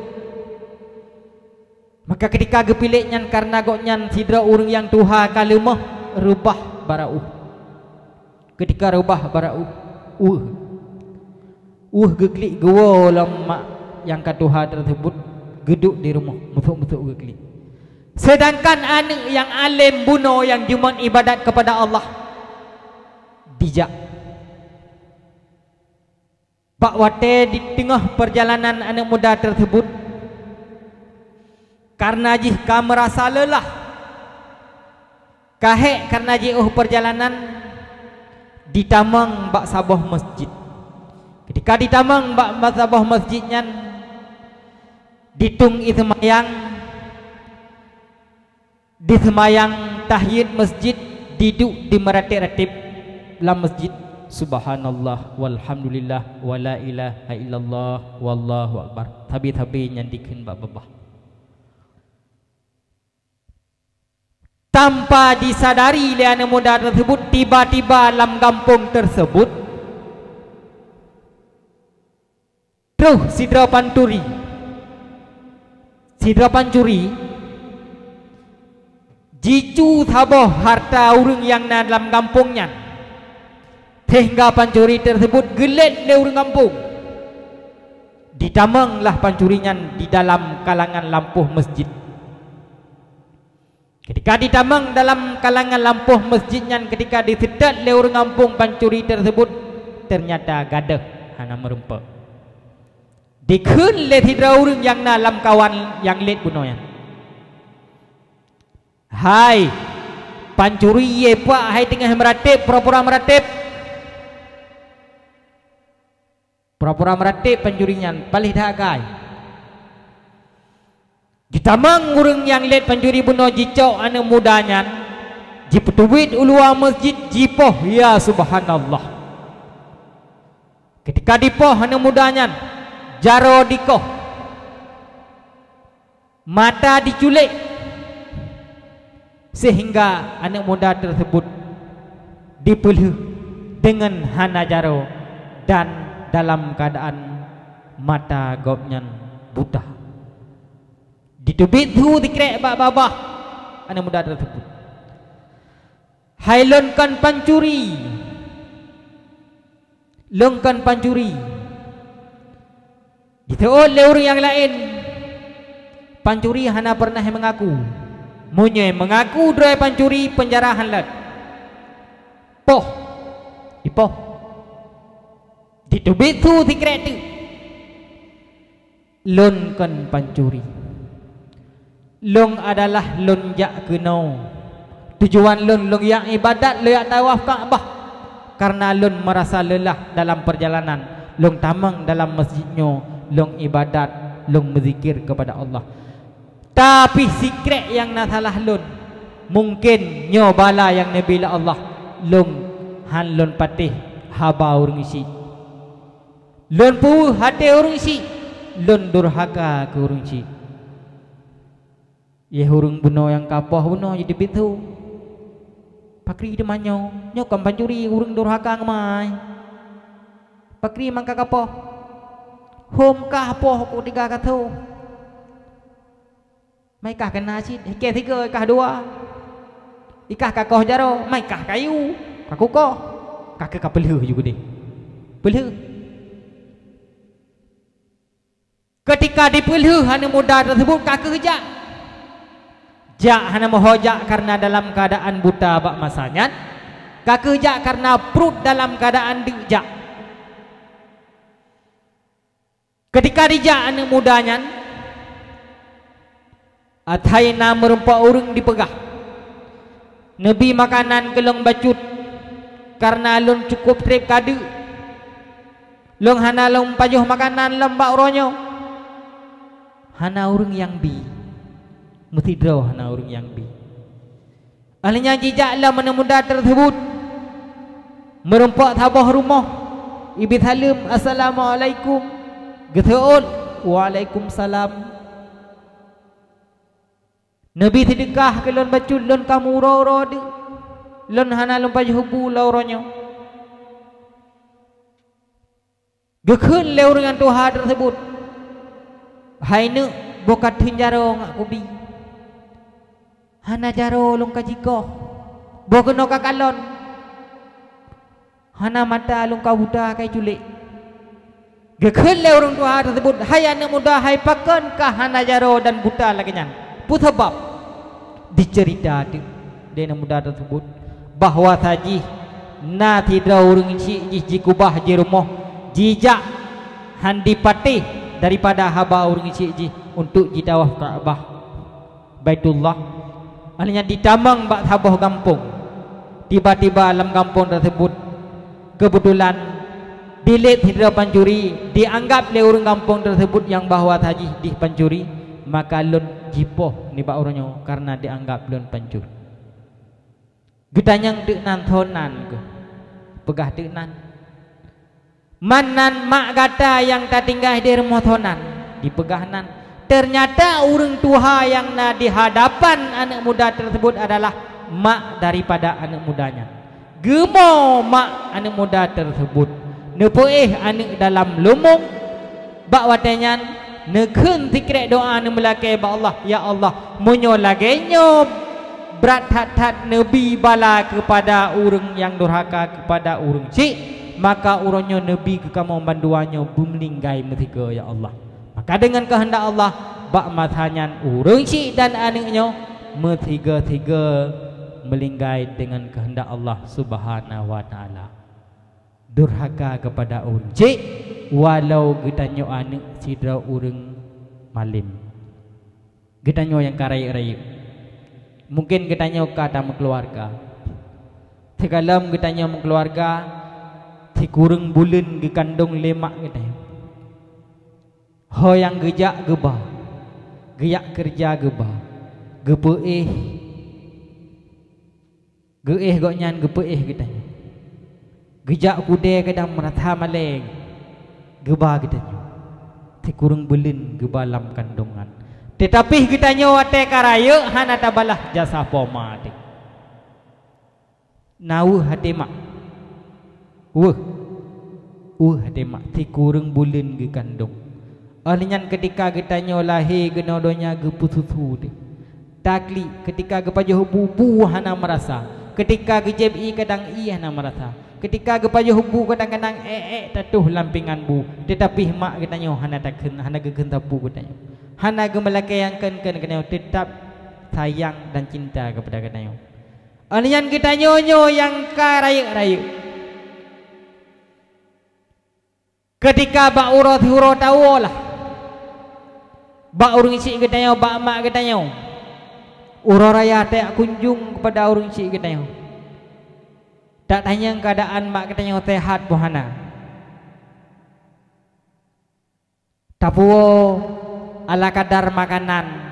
Maka ketika gepilit nyan karena goknyan sidra urung yang tuha kalimah rubah barau. Ketika rubah barau geglik gewo lam mak yang katuha tersebut geduk di rumah mutuk-mutuk geglik. Sedangkan anak yang alim buno yang cuma ibadat kepada Allah dijak. Pak Wate di tengah perjalanan anak muda tersebut karena jika merasa lelah kahek karena jauh perjalanan ditamang bak sabah masjid. Ketika ditamang bak sabah masjidnya ditung semayang tahyid masjid, duduk di meratib-ratib dalam masjid. Subhanallah walhamdulillah wala ilaha illallah wallahu akbar. Tabi-tabi nyandikin bak-babah. Tanpa disadari oleh anak muda tersebut, tiba-tiba dalam kampung tersebut terus sidra pancuri jicu taboh harta urang yang dalam kampungnya. Sehingga pancuri tersebut gelet le urang kampung. Ditamanglah pancurinya di dalam kalangan lampuh masjid. Ketika ditamang dalam kalangan lampuh masjidnya, ketika disedat le urang kampung pancuri tersebut ternyata gadah hana merempa. Dikun le tidra urang yang dalam kawan yang let bunoyan. Hai pancuri ye pak hai tengah meratib pura-pura meratib pancurinya palih dagai. Ditamang urang yang let pancuri buno jicok anak mudanya jipetuit ulua masjid jipoh ya subhanallah. Ketika dipoh anak mudanya jaro dikoh mata diculik sehingga anak muda tersebut dipelih dengan hana jaro dan dalam keadaan mata gopnya buta. Ditubit tu dikrek bak-babah anak muda tersebut. Hai lonkan pancuri. Diteol le orang yang lain. Pancuri hana pernah mengaku. Munye mengaku drai pancuri penjarahan lat. Ipoh. Ditubit tu dikrek tu. Lonkan pancuri. Long adalah lon jak kenau. Tujuan lon yang ibadat le tawaf Ka'bah. Karena lon merasa lelah dalam perjalanan, long tamang dalam masjidnya, long ibadat, long berzikir kepada Allah. Tapi secret yang nak salah lun mungkin nyo bala yang nabi la Allah lung han lun patih haba urang isi lun pu hati urang isi lun durhaka ke urang isi ye urang buno yang kapoh buno jadi bitu pakri demanyo nyo kam pancuri urang durhaka ngamai pakri mangka kapoh hom ka poh ku tiga katu mai kah kena sit ke tiga kah dua ikah kakoh jaro mai kah kayu kakukoh kah ke kapelhu juga deh pelhu ketika dipelhu hana muda tersebut kah kerja jak hana mohojak karena dalam keadaan buta bak masanya kah kerja karena perut dalam keadaan dijak ketika dijak hana mudanya ataina merempak urang dipegah Nabi makanan kelong bacut karena lon cukup trip kadu long hana long pajuh makanan lembak ronyo hana urang yang bi mesti draw hana urang yang bi alnya jijaklah mana muda tersebut merempak tabah rumah ibi salim assalamualaikum geteun waalaikumsalam Nabi sedekah ke lon bacul lon kamu ro de lon hana lon pajuh bu lauronyo gekeun le urang Tuhan tersebut haine bokat hinjaro ngak kubi hana jaro lon kajiko bokeno kakalon hana mata lon kabuta kai culik gekeun le urang Tuhan tersebut hayana muda hai paken ka hana jaro dan buta lagi nyan sebab dicerita dena muda tersebut bahwa saji na tidak urang isi jikubah di rumah jijak handi patih daripada haba urang isi untuk jitawaf Ka'bah Baitullah alnya ditamang bak habah kampung tiba-tiba alam kampung tersebut kebetulan dilit hidra pancuri dianggap le urang kampung tersebut yang bahwa saji di pancuri maka lon jipoh ni bak oronyo karena dianggap lon pancur gedanyang deknan thonan ke pegah deknan manan mak gata yang tak tinggal di rumah thonan dipegahnan ternyata urang tuha yang na di hadapan anak muda tersebut adalah mak daripada anak mudanya gemo mak anak muda tersebut nepoeh anak dalam lumung bak watenyan nekeun tikrek doa ne melake ba Allah ya Allah munyo lagenyo berat hat nabi bala kepada urang yang durhaka kepada urang cik maka uronyo nabi ke kamu banduanyo bumlinggai metiga ya Allah maka dengan kehendak Allah bak mathanyan urang cik dan anaknyo metiga-tiga melinggai dengan kehendak Allah Subhanahu wa taala durhaka kepada urang cik walau getanyo anak sidra urang malim getanyo yang karai-rai mungkin getanyo kata keluarga tegalam getanyo keluarga ti kurang bulan ge kandung lemak getanyo ho yang gejak gebah geyak kerja gebah gepeeh goknyan gepeeh getanyo gejak kude kadang meratha maleng gebah getanyo ti kurang belin gebalam kandungan tetapi getanyo ate karaya hana tabalah jasa poma te nau hate mak hate mak ti kurang belin ge kandung alinyan ketika getanyo lahir genodonya ge pututu te takli ketika ge pajuh bubu hana merasa ketika ge jebi kadang i hana merasa ketika gepajuh bu kadang-kadang tatuh lampingan bu tetapi mak getanyo hana takun hana gekeun tapu getanyo hana gemelake yang ken getanyo tetap sayang dan cinta kepada getanyo alian getanyo yang karaya-raya ketika bak urut huro tawolah bak urang isi getanyo bak mak getanyo uro raya tak kunjung kepada urang isi getanyo tak tanya keadaan mak katanya sehat buhana tapuo ala kadar makanan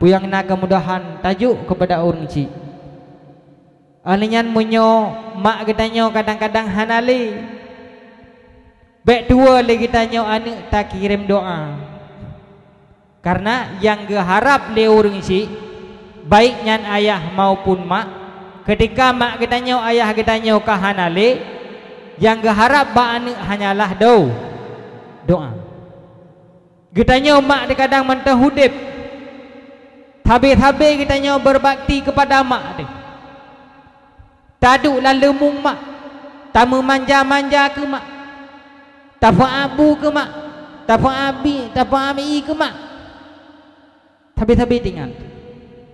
puyang na kemudahan tajuk kepada orang cik alinyan munyo mak getanyo kadang-kadang hanali baik dua lagi tanyo anak tak kirim doa karena yang geharap le orang cik baik nyan ayah maupun mak ketika mak getanyo ayah getanyo kahanali yang geharap ba anak hanyalah doa getanyo mak de kadang mentah hudip habis-habis getanyo berbakti kepada mak de taduklah lemung mak tamu manja-manja ke mak tafa abu ke mak tafa abi ke mak habis-habis tinggal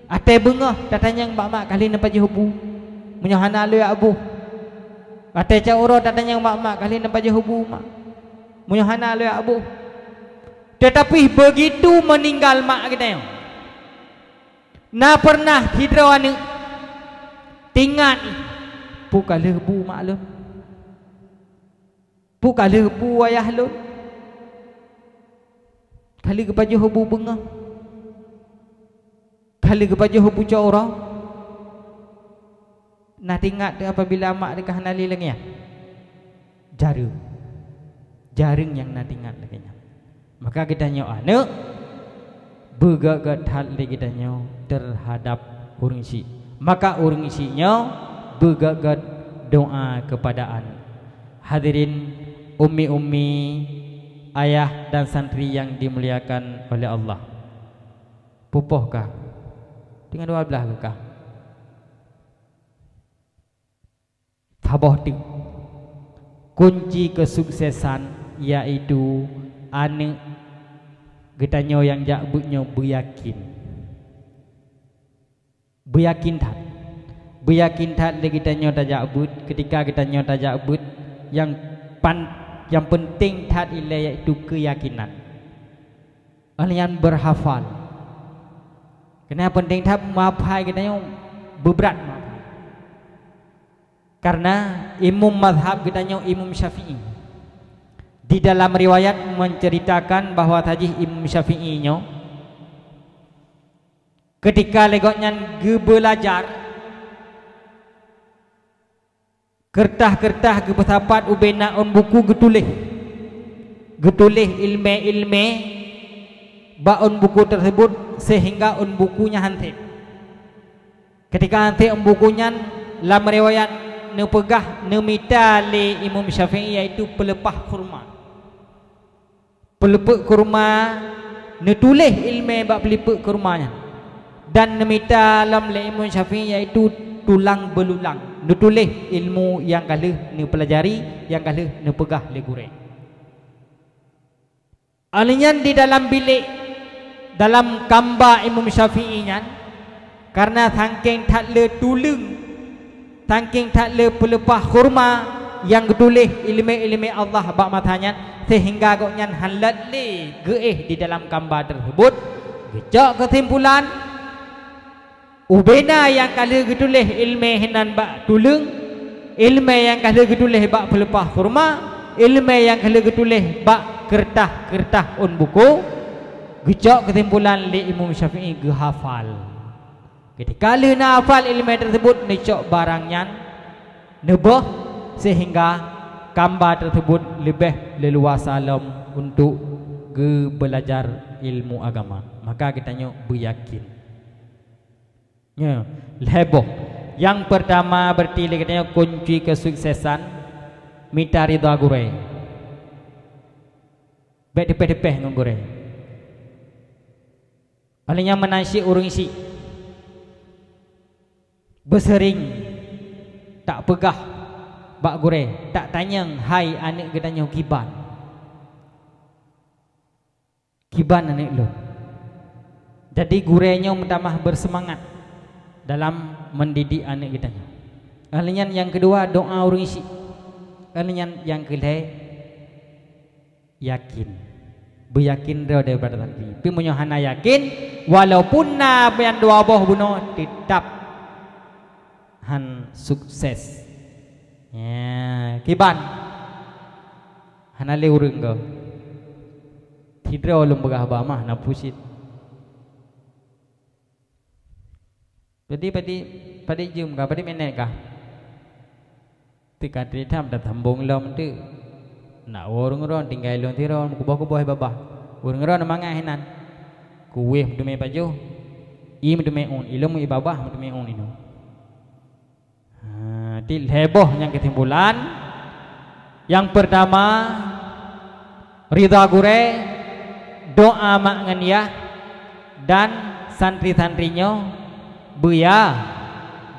ate bengah datanya mak kali nampak jehubu menyohana lu ya abu ate cauro datanya mak kali nampak jehubu mak menyohana lu ya abu tetapi begitu meninggal mak kita yang na pernah hidrawan tinggal buka lebu mak lu buka lebu ayah lu kali ke baju hubu bengah kali ke baju hubu caura nak ingat apabila mak dekat hanali lagi ya jaring yang nak ingat lagi maka kita nyo anak begagat hal kita nyo terhadap orang si maka orang isinya begagat doa kepada anak hadirin ummi ayah dan santri yang dimuliakan oleh Allah pupohkah dengan 12 kah taboh tu kunci kesuksesan yaitu anak getanyo yang jakbutnyo beryakin tak getanyo tak jakbut ketika getanyo tak jakbut yang penting tak ilai yaitu keyakinan yang berhafal kenapa penting tak menghafal getanyo berat karena imam mazhab getanyo Imam Syafi'i di dalam riwayat menceritakan bahawa tajih Imam Syafi'i nyo ketika legoknya belajar kertah-kertah ke bersapat ubena on buku getulih ilme ba on buku tersebut sehingga on bukunya hantip ketika hantip on bukunya dalam riwayat ne pegah ne mita le Imam Syafi'i iaitu pelepah kurma ne tulis ilmu bab peliput kurmanya dan ne mita dalam le Imam Syafi'i iaitu tulang belulang ne tulis ilmu yang kalih ne pelajari yang kalih ne pegah le gurau alinyan di dalam bilik dalam kamba Imam Syafi'i nya karena saking tak le tulung saking tak le pelepah kurma yang tulis ilmu Allah bab matanya sehingga goknya halat le geeh di dalam gambar tersebut gejak kesimpulan ubena yang kala getulih ilmu hinan bak tulung ilmu yang kala getulih bak pelepah kurma ilmu yang kala getulih bak kertah on buku gejak kesimpulan le Imam Syafi'i gehafal ketika le na hafal ilmu tersebut necok barangnya nebah sehingga gambar tersebut lebih leluasa untuk belajar ilmu agama maka kita beryakin leboh yang pertama berarti katanya kunci kesuksesan minta ridha gurau baik depeh-depeh dengan gurau palingnya menasih urung isi bersering tak pegah bak gurau tak tanya hai anak katanya kiban anak lu jadi guraunya menambah bersemangat dalam mendidik anak kita. Kalian yang kedua doa orang isi. Kalian yang kedua yakin, beryakin daripada tadi. Tapi menyohana yakin, walaupun na yang dua boh buno tetap han sukses. Ya, kiban. Hanale urung go. Tidra ulum begah bamah na pusit. padi jum kah padi menek kah tika tri tham dah thambung lom tu nak orang ron tinggal long tiron kubah babah orang ron mangai hinan kuwe tu me baju i tu me on ilmu i babah tu me on ino di heboh yang ketimbulan yang pertama ridha gure doa mak ngania dan santri-santrinya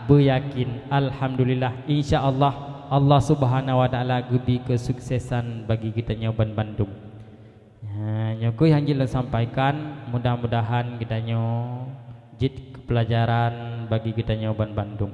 beryakin alhamdulillah insyaallah Allah Subhanahu wa taala gubi kesuksesan bagi kita nyoban Bandung. Nyoko yang jelas sampaikan mudah-mudahan kita jid pelajaran bagi kita nyoban Bandung.